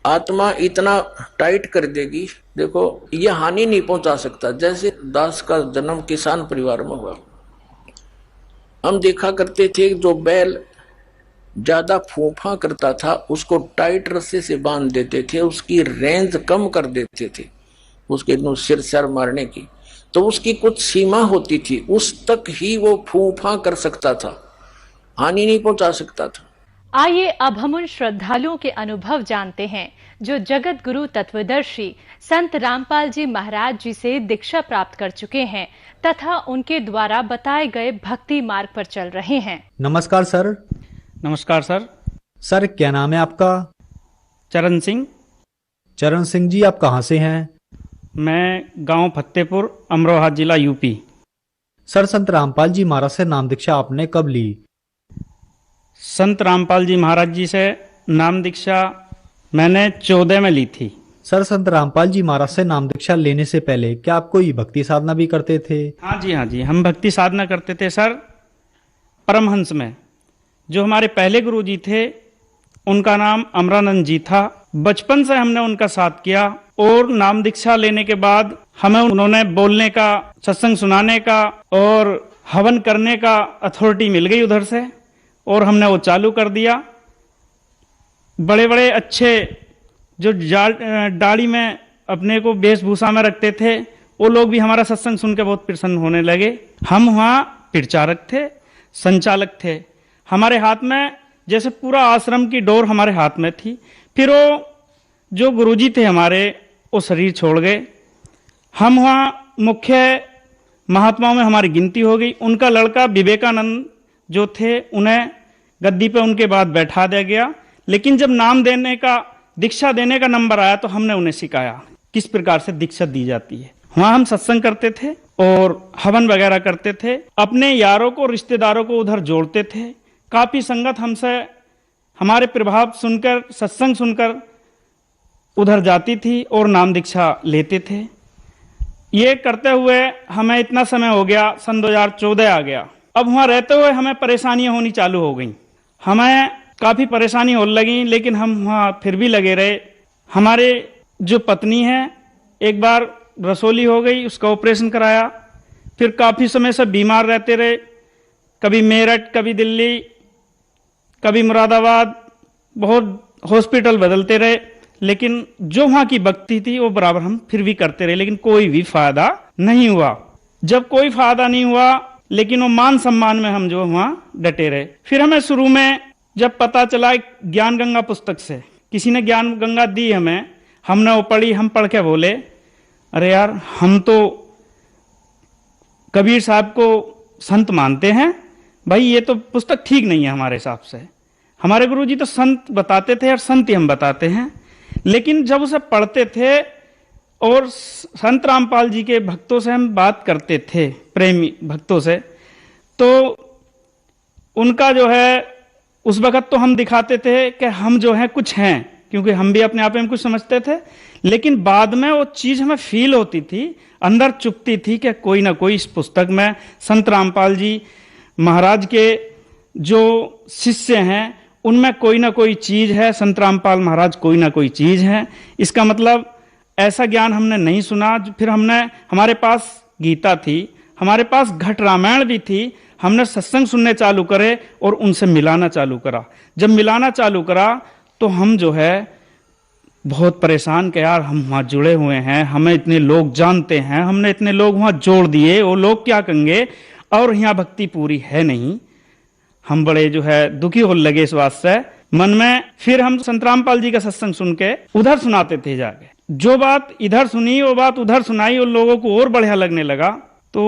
आत्मा इतना टाइट कर देगी, देखो ये हानि नहीं पहुंचा सकता। जैसे दास का जन्म किसान परिवार में हुआ, हम देखा करते थे जो बैल ज्यादा फूफा करता था उसको टाइट रस्से से बांध देते थे, उसकी रेंज कम कर देते थे, उसके सिर सर मारने की, तो उसकी कुछ सीमा होती थी, उस तक ही वो फूफा कर सकता था, हानि नहीं पहुंचा सकता था। आइए अब हम उन श्रद्धालुओं के अनुभव जानते हैं जो जगत गुरु तत्वदर्शी संत रामपाल जी महाराज जी से दीक्षा प्राप्त कर चुके हैं तथा उनके द्वारा बताए गए भक्ति मार्ग पर चल रहे हैं। नमस्कार सर। नमस्कार सर। सर क्या नाम है आपका? चरण सिंह। चरण सिंह जी, आप कहाँ से हैं? मैं गांव फतेहपुर, अमरोहा जिला, यूपी। सर संत रामपाल जी महाराज से नाम दीक्षा आपने कब ली? संत रामपाल जी महाराज जी से नाम दीक्षा मैंने 14 में ली थी। सर संत रामपाल जी महाराज से नाम दीक्षा लेने से पहले क्या आप कोई भक्ति साधना भी करते थे? हाँ जी, हम भक्ति साधना करते थे सर। परमहंस में जो हमारे पहले गुरु जी थे उनका नाम अमरानंद जी था। बचपन से हमने उनका साथ किया और नाम दीक्षा लेने के बाद हमें उन्होंने बोलने का, सत्संग सुनाने का और हवन करने का अथॉरिटी मिल गई उधर से और हमने वो चालू कर दिया। बड़े बड़े अच्छे जो दाढ़ी में अपने को वेशभूषा में रखते थे वो लोग भी हमारा सत्संग सुन के बहुत प्रसन्न होने लगे। हम वहाँ प्रचारक थे, संचालक थे। हमारे हाथ में जैसे पूरा आश्रम की डोर हमारे हाथ में थी। फिर वो जो गुरुजी थे हमारे वो शरीर छोड़ गए। हम वहाँ मुख्य महात्माओं में हमारी गिनती हो गई। उनका लड़का विवेकानंद जो थे उन्हें गद्दी पे उनके बाद बैठा दिया गया। लेकिन जब नाम देने का, दीक्षा देने का नंबर आया तो हमने उन्हें सिखाया किस प्रकार से दीक्षा दी जाती है। वहां हम सत्संग करते थे और हवन वगैरह करते थे। अपने यारों को, रिश्तेदारों को उधर जोड़ते थे। काफी संगत हमसे हमारे प्रभाव सुनकर, सत्संग सुनकर उधर जाती थी और नाम दीक्षा लेते थे। ये करते हुए हमें इतना समय हो गया, सन 2014 आ गया। अब वहां रहते हुए हमें परेशानियां होनी चालू हो गई। हमें काफी परेशानी होने लगी, लेकिन हम वहां फिर भी लगे रहे। हमारे जो पत्नी है एक बार रसोली हो गई, उसका ऑपरेशन कराया। फिर काफी समय से बीमार रहते रहे, कभी मेरठ, कभी दिल्ली, कभी मुरादाबाद, बहुत हॉस्पिटल बदलते रहे। लेकिन जो वहां की भक्ति थी वो बराबर हम फिर भी करते रहे, लेकिन कोई भी फायदा नहीं हुआ। जब कोई फायदा नहीं हुआ, लेकिन वो मान सम्मान में हम जो वहां डटे रहे। फिर हमें शुरू में जब पता चला ज्ञान गंगा पुस्तक से किसी ने ज्ञान गंगा दी हमें, हमने वो पढ़ी। हम पढ़ के बोले अरे यार, हम तो कबीर साहब को संत मानते हैं भाई, ये तो पुस्तक ठीक नहीं है हमारे हिसाब से। हमारे गुरुजी तो संत बताते थे और संत ही हम बताते हैं। लेकिन जब उसे पढ़ते थे और संत रामपाल जी के भक्तों से हम बात करते थे, प्रेमी भक्तों से, तो उनका जो है उस वक्त तो हम दिखाते थे कि हम जो है कुछ हैं, क्योंकि हम भी अपने आप में कुछ समझते थे। लेकिन बाद में वो चीज हमें फील होती थी, अंदर चुभती थी कि कोई ना कोई इस पुस्तक में संत रामपाल जी महाराज के जो शिष्य हैं उनमें कोई ना कोई चीज है, संत रामपाल महाराज कोई ना कोई चीज है। इसका मतलब ऐसा ज्ञान हमने नहीं सुना। फिर हमारे पास गीता थी, हमारे पास घट रामायण भी थी। हमने सत्संग सुनने चालू करे और उनसे मिलाना चालू करा। जब मिलाना चालू करा तो हम जो है बहुत परेशान के यार हम वहां जुड़े हुए हैं, हमें इतने लोग जानते हैं, हमने इतने लोग वहां जोड़ दिए, वो लोग क्या कहेंगे, और यहाँ भक्ति पूरी है नहीं। हम बड़े जो है दुखी हो लगे इस बात से मन में। फिर हम संत रामपाल जी का सत्संग सुन के उधर सुनाते थे जाके। जो बात इधर सुनी वो बात उधर सुनाई और लोगों को और बढ़िया लगने लगा। तो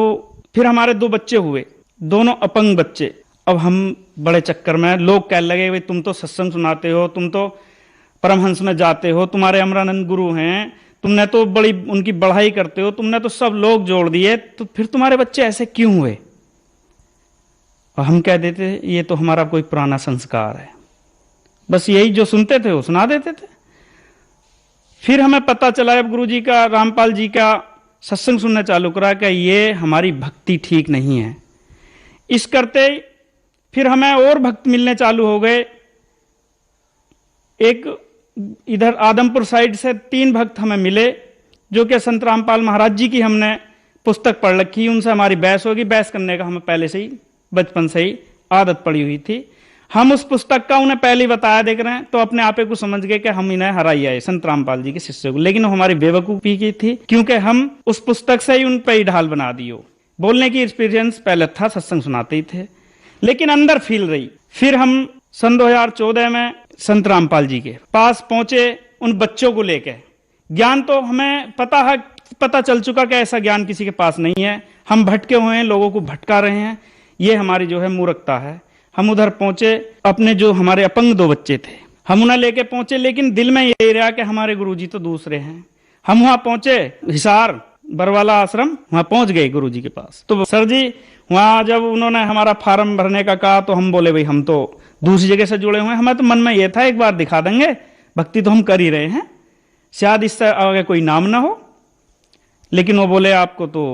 फिर हमारे 2 बच्चे हुए, दोनों अपंग बच्चे। अब हम बड़े चक्कर में, लोग कहने लगे भाई तुम तो सत्संग सुनाते हो, तुम तो परमहंस में जाते हो, तुम्हारे अमरानंद गुरु हैं, तुमने तो बड़ी उनकी बढ़ाई करते हो, तुमने तो सब लोग जोड़ दिए, तो फिर तुम्हारे बच्चे ऐसे क्यों हुए? और हम कह देते ये तो हमारा कोई पुराना संस्कार है, बस यही जो सुनते थे वो सुना देते थे। फिर हमें पता चला अब गुरु जी का, रामपाल जी का सत्संग सुनना चालू करा कि ये हमारी भक्ति ठीक नहीं है। इस करते फिर हमें और भक्त मिलने चालू हो गए। एक इधर आदमपुर साइड से 3 भक्त हमें मिले जो कि संत रामपाल महाराज जी की हमने पुस्तक पढ़ रखी, उनसे हमारी बहस होगी। बहस करने का हमें पहले से ही बचपन से ही आदत पड़ी हुई थी। हम उस पुस्तक का उन्हें पहले ही बताया देख रहे हैं तो अपने आपे को समझ गए कि हम इन्हें हराई आए संत रामपाल जी के शिष्य को। लेकिन हमारी बेवकूफी की थी, क्योंकि हम उस पुस्तक से ही उन पर ही ढाल बना दियो। बोलने की एक्सपीरियंस पहले था, सत्संग सुनाते ही थे, लेकिन अंदर फील रही। फिर हम सन 2014 में संत रामपाल जी के पास पहुंचे उन बच्चों को लेकर। ज्ञान तो हमें पता चल चुका कि ऐसा ज्ञान किसी के पास नहीं है। हम भटके हुए हैं, लोगों को भटका रहे हैं, ये हमारी जो है मूर्खता है। हम उधर पहुंचे, अपने जो हमारे अपंग 2 बच्चे थे हम उन्हें लेके पहुंचे, लेकिन दिल में यही रहा कि हमारे गुरुजी तो दूसरे हैं। हम वहां पहुंचे, हिसार बरवाला आश्रम, वहां पहुंच गए गुरुजी के पास। तो सर जी वहां जब उन्होंने हमारा फार्म भरने का कहा तो हम बोले भाई हम तो दूसरी जगह से जुड़े हुए हैं। हमें तो मन में यह था एक बार दिखा देंगे, भक्ति तो हम कर ही रहे हैं, शायद इससे आगे कोई नाम ना हो। लेकिन वो बोले आपको तो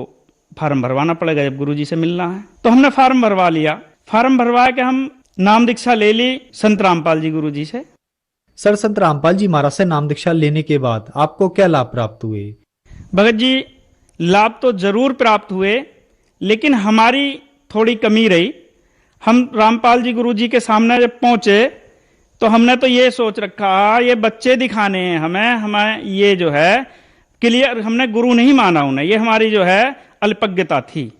फार्म भरवाना पड़ेगा जब गुरुजी से मिलना है। तो हमने फार्म भरवा लिया। फार्म भरवा के हम नाम दीक्षा ले ली संत रामपाल जी गुरुजी से। सर, संत रामपाल जी महाराज से नाम दीक्षा लेने के बाद आपको क्या लाभ प्राप्त हुए? भगत जी, लाभ तो जरूर प्राप्त हुए, लेकिन हमारी थोड़ी कमी रही। हम रामपाल जी गुरुजी के सामने जब पहुंचे तो हमने तो ये सोच रखा ये बच्चे दिखाने हैं हमें ये जो है क्लियर, हमने गुरु नहीं माना उन्हें, ये हमारी जो है अल्पज्ञता थी।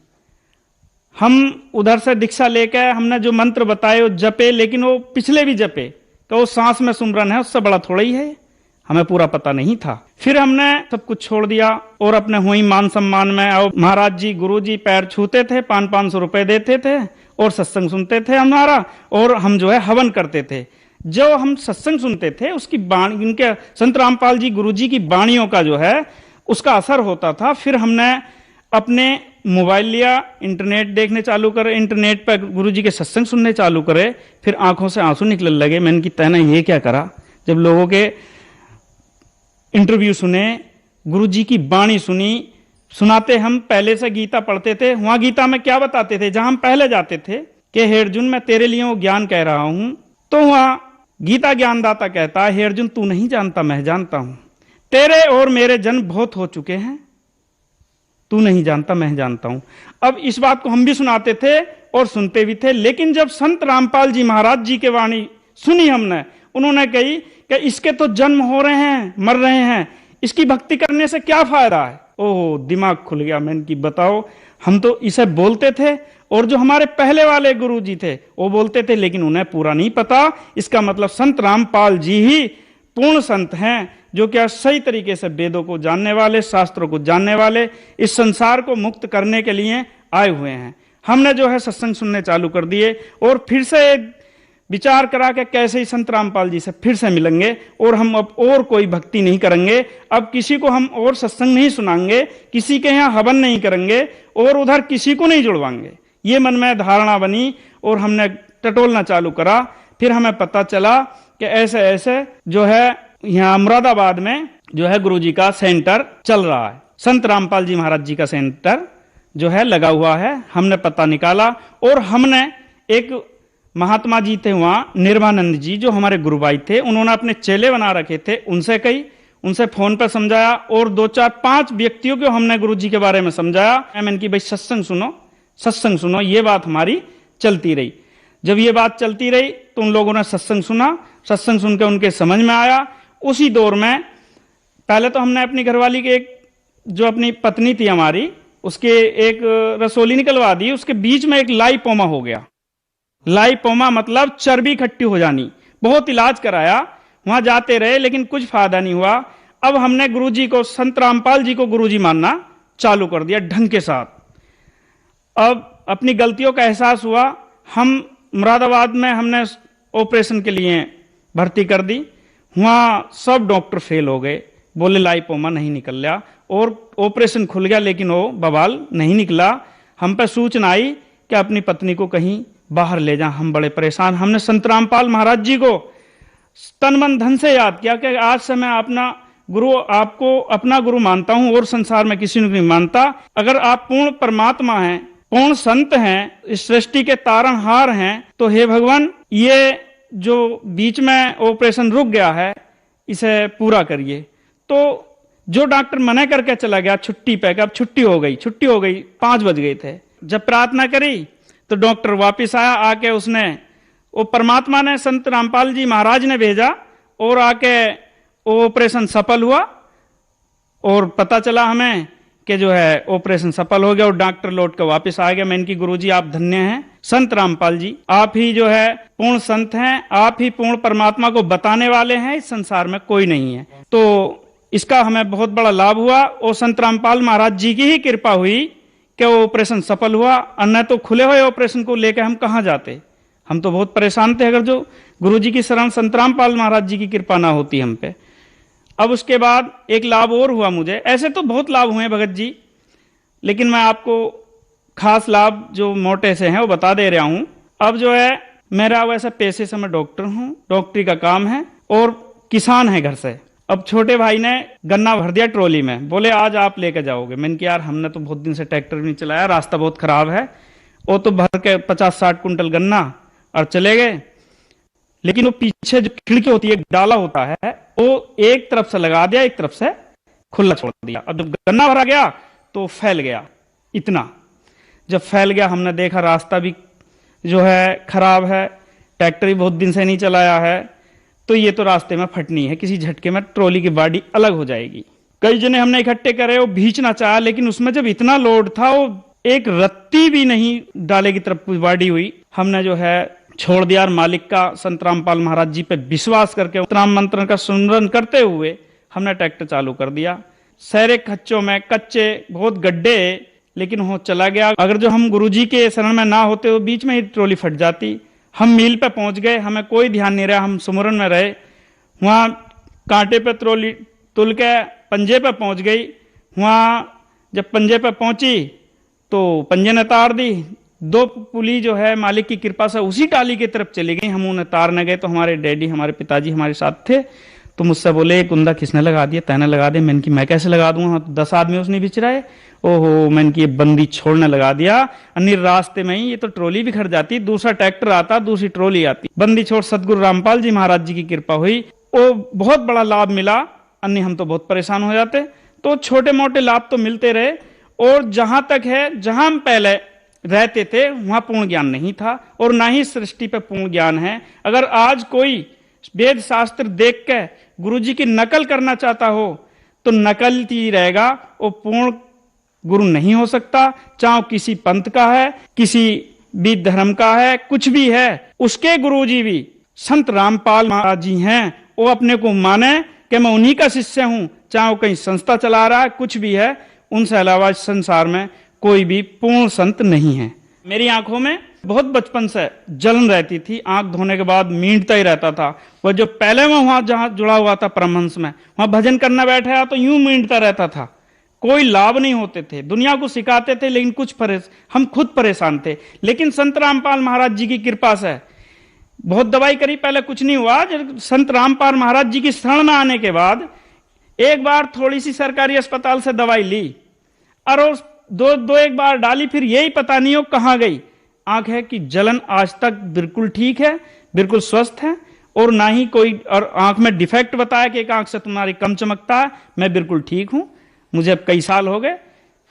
हम उधर से दीक्षा लेकर हमने जो मंत्र बताए वो जपे, लेकिन वो पिछले भी जपे तो वो सांस में सुमरन है, उससे बड़ा थोड़ा ही है, हमें पूरा पता नहीं था। फिर हमने सब कुछ छोड़ दिया और अपने हुई मान सम्मान में, और महाराज जी गुरु जी पैर छूते थे, 500-500 रुपए देते थे और सत्संग सुनते थे हमारा, और हम जो है हवन करते थे। जो हम सत्संग सुनते थे उसकी बाणी, इनके संत रामपाल जी गुरु जी की बाणियों का जो है उसका असर होता था। फिर हमने अपने मोबाइल लिया, इंटरनेट देखने चालू करे, इंटरनेट पर गुरुजी के सत्संग सुनने चालू करे। फिर आंखों से आंसू निकलने लगे। मैंने की तैना ये क्या करा, जब लोगों के इंटरव्यू सुने, गुरुजी की बाणी सुनी। सुनाते हम पहले से गीता पढ़ते थे, वहां गीता में क्या बताते थे, जहां हम पहले जाते थे कि हे अर्जुन मैं तेरे लिए वो ज्ञान कह रहा हूं, तो वहां गीता ज्ञानदाता कहता है हे अर्जुन तू नहीं जानता मैं जानता हूं, तेरे और मेरे जन्म बहुत हो चुके हैं, तू नहीं जानता मैं जानता हूं। अब इस बात को हम भी सुनाते थे और सुनते भी थे, लेकिन जब संत रामपाल जी महाराज जी के वाणी सुनी हमने, उन्होंने कही कि इसके तो जन्म हो रहे हैं, मर रहे हैं, इसकी भक्ति करने से क्या फायदा है। ओह, दिमाग खुल गया। मैंने की बताओ, हम तो इसे बोलते थे और जो हमारे पहले वाले गुरु जी थे वो बोलते थे, लेकिन उन्हें पूरा नहीं पता। इसका मतलब संत रामपाल जी ही पूर्ण संत हैं, जो क्या सही तरीके से वेदों को जानने वाले, शास्त्रों को जानने वाले, इस संसार को मुक्त करने के लिए आए हुए हैं। हमने जो है सत्संग सुनने चालू कर दिए और फिर से विचार करा के कैसे ही संत रामपाल जी से फिर से मिलेंगे और हम अब और कोई भक्ति नहीं करेंगे, अब किसी को हम और सत्संग नहीं सुनाएंगे, किसी के यहाँ हवन नहीं करेंगे और उधर किसी को नहीं जुड़वाएंगे। ये मन में धारणा बनी और हमने टटोलना चालू करा। फिर हमें पता चला कि ऐसे ऐसे जो है यहाँ मुरादाबाद में जो है गुरुजी का सेंटर चल रहा है, संत रामपाल जी महाराज जी का सेंटर जो है लगा हुआ है। हमने पता निकाला और हमने एक महात्मा जी थे वहां, निर्वानंद जी जो हमारे गुरु भाई थे, उन्होंने अपने चेले बना रखे थे, उनसे कही, उनसे फोन पर समझाया, और 2 4 5 व्यक्तियों को हमने गुरु जी के बारे में समझाया। मैंने कि भाई सत्संग सुनो, ये बात हमारी चलती रही। जब ये बात चलती रही तो उन लोगों ने सत्संग सुना, सत्संग सुनकर उनके समझ में आया। उसी दौर में पहले तो हमने अपनी घरवाली के एक जो अपनी पत्नी थी हमारी, उसके एक रसोली निकलवा दी, उसके बीच में एक लाइपोमा हो गया। लाइपोमा मतलब चर्बी इकट्ठी हो जानी। बहुत इलाज कराया, वहां जाते रहे, लेकिन कुछ फायदा नहीं हुआ। अब हमने गुरुजी को, संत रामपाल जी को गुरुजी मानना चालू कर दिया ढंग के साथ। अब अपनी गलतियों का एहसास हुआ। हम मुरादाबाद में हमने ऑपरेशन के लिए भर्ती कर दी। वहां सब डॉक्टर फेल हो गए, बोले लाइपोमा नहीं निकल रहा, और ऑपरेशन खुल गया लेकिन वो बवाल नहीं निकला। हम पे सूचना आई कि अपनी पत्नी को कहीं बाहर ले जा। हम बड़े परेशान। हमने संत रामपाल महाराज जी को तन मन धन से याद किया कि आज से मैं अपना गुरु, आपको अपना गुरु मानता हूं और संसार में किसी को नहीं मानता। अगर आप पूर्ण परमात्मा हैं, पूर्ण संत हैं, इस सृष्टि के तारणहार हैं, तो हे भगवान, ये जो बीच में ऑपरेशन रुक गया है इसे पूरा करिए। तो जो डॉक्टर मना करके चला गया छुट्टी पे, अब छुट्टी हो गई 5 बज गए थे। जब प्रार्थना करी तो डॉक्टर वापिस आया। आके उसने, वो परमात्मा ने, संत रामपाल जी महाराज ने भेजा, और आके वो ऑपरेशन सफल हुआ। और पता चला हमें कि जो है ऑपरेशन सफल हो गया, और डॉक्टर लौट कर वापस आ गया। मैं इनकी गुरुजी आप धन्य हैं संत रामपाल जी, आप ही जो है पूर्ण संत हैं, आप ही पूर्ण परमात्मा को बताने वाले हैं, इस संसार में कोई नहीं है। तो इसका हमें बहुत बड़ा लाभ हुआ, और संत रामपाल महाराज जी की ही कृपा हुई कि वो ऑपरेशन सफल हुआ। अन्य तो खुले हुए ऑपरेशन को लेकर हम कहां जाते, हम तो बहुत परेशान थे अगर जो गुरुजी की शरण संत रामपाल महाराज जी की कृपा ना होती हम पे। अब उसके बाद एक लाभ और हुआ मुझे। ऐसे तो बहुत लाभ हुए भगत जी, लेकिन मैं आपको खास लाभ जो मोटे से हैं वो बता दे रहा हूं। अब जो है मेरा वैसा पेशे से मैं डॉक्टर हूं, डॉक्टरी का काम है, और किसान है घर से। अब छोटे भाई ने गन्ना भर दिया ट्रॉली में, बोले आज आप लेकर जाओगे। मैंने कहा यार हमने तो बहुत दिन से ट्रैक्टर नहीं चलाया, रास्ता बहुत खराब है। वो तो भर के 50-60 कुंटल गन्ना और चले गए। लेकिन वो पीछे जो खिड़की होती है, डाला होता है, वो एक तरफ से लगा दिया, एक तरफ से खुला छोड़ दिया। अब जब गन्ना भरा गया तो फैल गया इतना। जब फैल गया हमने देखा रास्ता भी जो है खराब है, ट्रैक्टर भी बहुत दिन से नहीं चलाया है, तो ये तो रास्ते में फटनी है, किसी झटके में ट्रॉली की बाडी अलग हो जाएगी। कई जने हमने इकट्ठे करे, वो भींचना चाहा, लेकिन उसमें जब इतना लोड था वो एक रत्ती भी नहीं डाले की तरफ बाडी हुई। हमने जो है छोड़ दिया, और मालिक का संत रामपाल महाराज जी पे विश्वास करके राम मंत्र का सुमरन करते हुए हमने ट्रैक्टर चालू कर दिया। सहरे खच्चों में कच्चे बहुत गड्ढे, लेकिन वो चला गया। अगर जो हम गुरुजी के शरण में ना होते तो बीच में ही ट्रॉली फट जाती। हम मील पे पहुंच गए, हमें कोई ध्यान नहीं रहा, हम सुमरन में रहे। वहां कांटे पे ट्रॉली तुल के पंजे पे पहुंच गई। वहां जब पंजे पे पहुंची तो पंजे ने तार दी। 2 पुली जो है मालिक की कृपा से उसी टाली की तरफ चली गई। हम उन्हें तारने गए तो हमारे डैडी, हमारे पिताजी हमारे साथ थे। तो मुझसे बोले कुंदा किसने लगा दिया? तैने लगा दिया। मैंने कि मैं कैसे लगा दूंगा, 10 आदमी उसने बिच रहे। ओहो, मैंने कि ये बंदी छोड़ने लगा दिया। अन्य रास्ते में ही ये तो ट्रॉली भी खड़ जाती, दूसरा ट्रैक्टर आता, दूसरी ट्रॉली आती। बंदी छोड़ सदगुरु रामपाल जी महाराज जी की कृपा हुई, वो बहुत बड़ा लाभ मिला। अन्य हम तो बहुत परेशान हो जाते। तो छोटे मोटे लाभ तो मिलते रहे। और जहां तक है, जहां हम पहले रहते थे वहां पूर्ण ज्ञान नहीं था, और ना ही सृष्टि पे पूर्ण ज्ञान है। अगर आज कोई वेद शास्त्र देख के गुरुजी की नकल करना चाहता हो तो नकल ही रहेगा, वो पूर्ण गुरु नहीं हो सकता। चाहे किसी पंथ का है, किसी भी धर्म का है, कुछ भी है, उसके गुरुजी भी संत रामपाल महाराज जी हैं। वो अपने को माने कि मैं उन्हीं का शिष्य हूं, चाहे वो कहीं संस्था चला रहा है, कुछ भी है। उनसे अलावा संसार में कोई भी पूर्ण संत नहीं है। मेरी आंखों में बहुत बचपन से जलन रहती थी, आंख धोने के बाद मींटता ही रहता था। वह जो पहले मैं वहां जहां जुड़ा हुआ था परमहंस में, वहां भजन करना बैठा तो यूं मींटता रहता था। कोई लाभ नहीं होते थे, दुनिया को सिखाते थे, लेकिन हम खुद परेशान थे। लेकिन संत रामपाल महाराज जी की कृपा से बहुत दवाई करी, पहले कुछ नहीं हुआ। जब संत रामपाल महाराज जी की शरण में आने के बाद एक बार थोड़ी सी सरकारी अस्पताल से दवाई ली, और दो एक बार डाली, फिर यही पता नहीं हो कहां गई। आंख है कि जलन आज तक बिल्कुल ठीक है, बिल्कुल स्वस्थ है, और ना ही कोई और आंख में डिफेक्ट बताया कि एक आंख से तुम्हारी कम चमकता है। मैं बिल्कुल ठीक हूं, मुझे अब कई साल हो गए,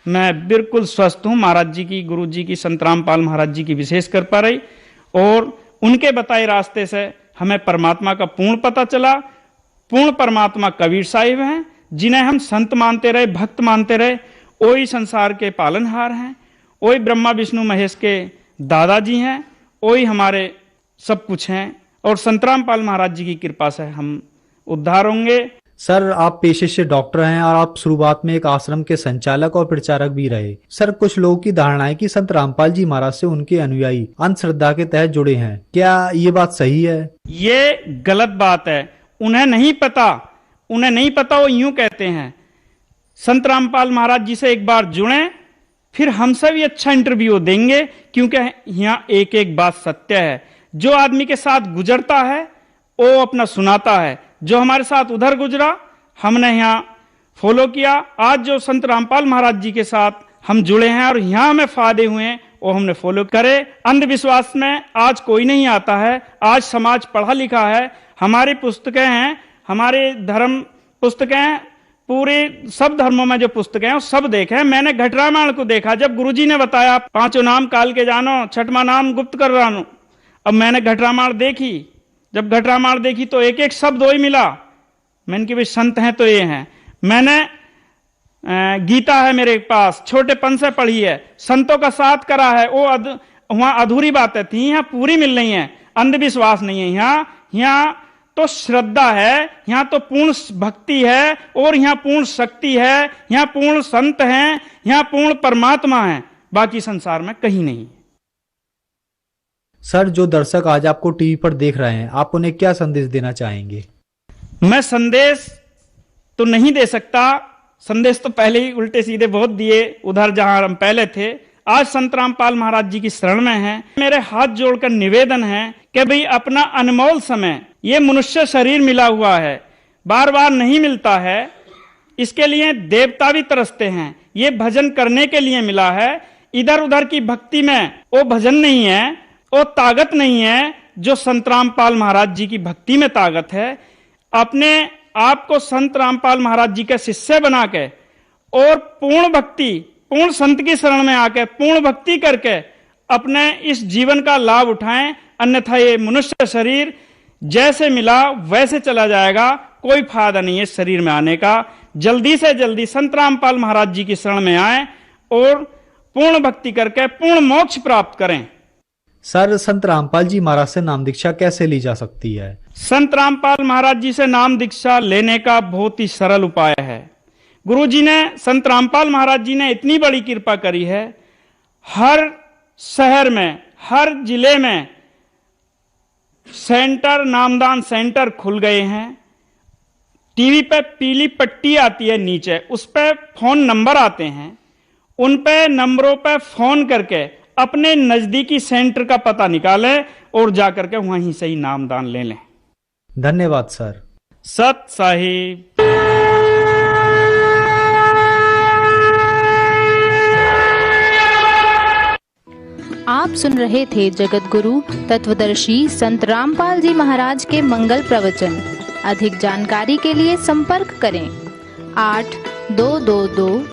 मैं बिल्कुल स्वस्थ हूं। महाराज जी की, गुरु जी की, संत रामपाल महाराज जी की विशेष कृपा रही, और उनके बताए रास्ते से हमें परमात्मा का पूर्ण पता चला। पूर्ण परमात्मा कबीर साहिब हैं, जिन्हें हम संत मानते रहे, भक्त मानते रहे। वही संसार के पालनहार हैं, वही ब्रह्मा विष्णु महेश के दादाजी हैं, वही हमारे सब कुछ हैं, और संत रामपाल महाराज जी की कृपा से हम उद्धार होंगे। सर, आप पेशे से डॉक्टर हैं और आप शुरुआत में एक आश्रम के संचालक और प्रचारक भी रहे। सर, कुछ लोगों की धारणा है कि संत रामपाल जी महाराज से उनके अनुयायी अंधश्रद्धा के तहत जुड़े हैं, क्या ये बात सही है? ये गलत बात है। उन्हें नहीं पता, वो यूं कहते हैं। संत रामपाल महाराज जी से एक बार जुड़े, फिर हमसे भी अच्छा इंटरव्यू देंगे, क्योंकि यहाँ एक एक बात सत्य है। जो आदमी के साथ गुजरता है वो अपना सुनाता है। जो हमारे साथ उधर गुजरा, हमने यहाँ फॉलो किया। आज जो संत रामपाल महाराज जी के साथ हम जुड़े हैं और यहाँ हमें फायदे हुए हैं, वो हमने फॉलो करे। अंधविश्वास में आज कोई नहीं आता है। आज समाज पढ़ा लिखा है, हमारी पुस्तकें हैं, हमारे धर्म पुस्तकें हैं, पूरे सब धर्मों में जो पुस्तकें हैं वो सब देखे। मैंने घट रामायण को देखा, जब गुरुजी ने बताया 5 नाम काल के जानो, 6वां नाम गुप्त कर रानो। अब मैंने घट रामायण देखी, जब घट रामायण देखी तो एक एक शब्द वही मिला। मैंने कि भाई संत हैं तो ये हैं। मैंने गीता है मेरे पास, छोटेपन से पढ़ी है, संतों का साथ करा है, वो वहां अधूरी बातें थी, यहाँ पूरी मिल रही है। अंधविश्वास नहीं है यहाँ तो श्रद्धा है, यहाँ तो पूर्ण भक्ति है, और यहाँ पूर्ण शक्ति है, यहाँ पूर्ण संत हैं, यहाँ पूर्ण परमात्मा है, बाकी संसार में कहीं नहीं। सर, जो दर्शक आज आपको टीवी पर देख रहे हैं, आप उन्हें क्या संदेश देना चाहेंगे? मैं संदेश तो नहीं दे सकता, संदेश तो पहले ही उल्टे सीधे बहुत दिए उधर जहां हम पहले थे। आज संत रामपाल महाराज जी की शरण में हैं। मेरे हाथ जोड़कर निवेदन है कि भाई अपना अनमोल समय, ये मनुष्य शरीर मिला हुआ है, बार बार नहीं मिलता है, इसके लिए देवता भी तरसते हैं। ये भजन करने के लिए मिला है। इधर उधर की भक्ति में वो भजन नहीं है, वो ताकत नहीं है जो संत रामपाल महाराज जी की भक्ति में ताकत है। अपने आप को संत रामपाल महाराज जी के शिष्य बना के और पूर्ण भक्ति, पूर्ण संत की शरण में आके पूर्ण भक्ति करके अपने इस जीवन का लाभ उठाएं। अन्यथा ये मनुष्य शरीर जैसे मिला वैसे चला जाएगा, कोई फायदा नहीं है शरीर में आने का। जल्दी से जल्दी संत रामपाल महाराज जी की शरण में आए और पूर्ण भक्ति करके पूर्ण मोक्ष प्राप्त करें। सर, संत रामपाल जी महाराज से नाम दीक्षा कैसे ली जा सकती है? संत रामपाल महाराज जी से नाम दीक्षा लेने का बहुत ही सरल उपाय है। गुरु जी ने, संत रामपाल महाराज जी ने इतनी बड़ी कृपा करी है, हर शहर में, हर जिले में सेंटर, नामदान सेंटर खुल गए हैं। टीवी पे पीली पट्टी आती है नीचे, उस पे फोन नंबर आते हैं, उन पे नंबरों पे फोन करके अपने नजदीकी सेंटर का पता निकालें और जाकर के वहीं से ही नामदान ले लें। धन्यवाद सर। सत साहिब। आप सुन रहे थे जगत गुरु तत्वदर्शी संत रामपाल जी महाराज के मंगल प्रवचन। अधिक जानकारी के लिए संपर्क करें 8222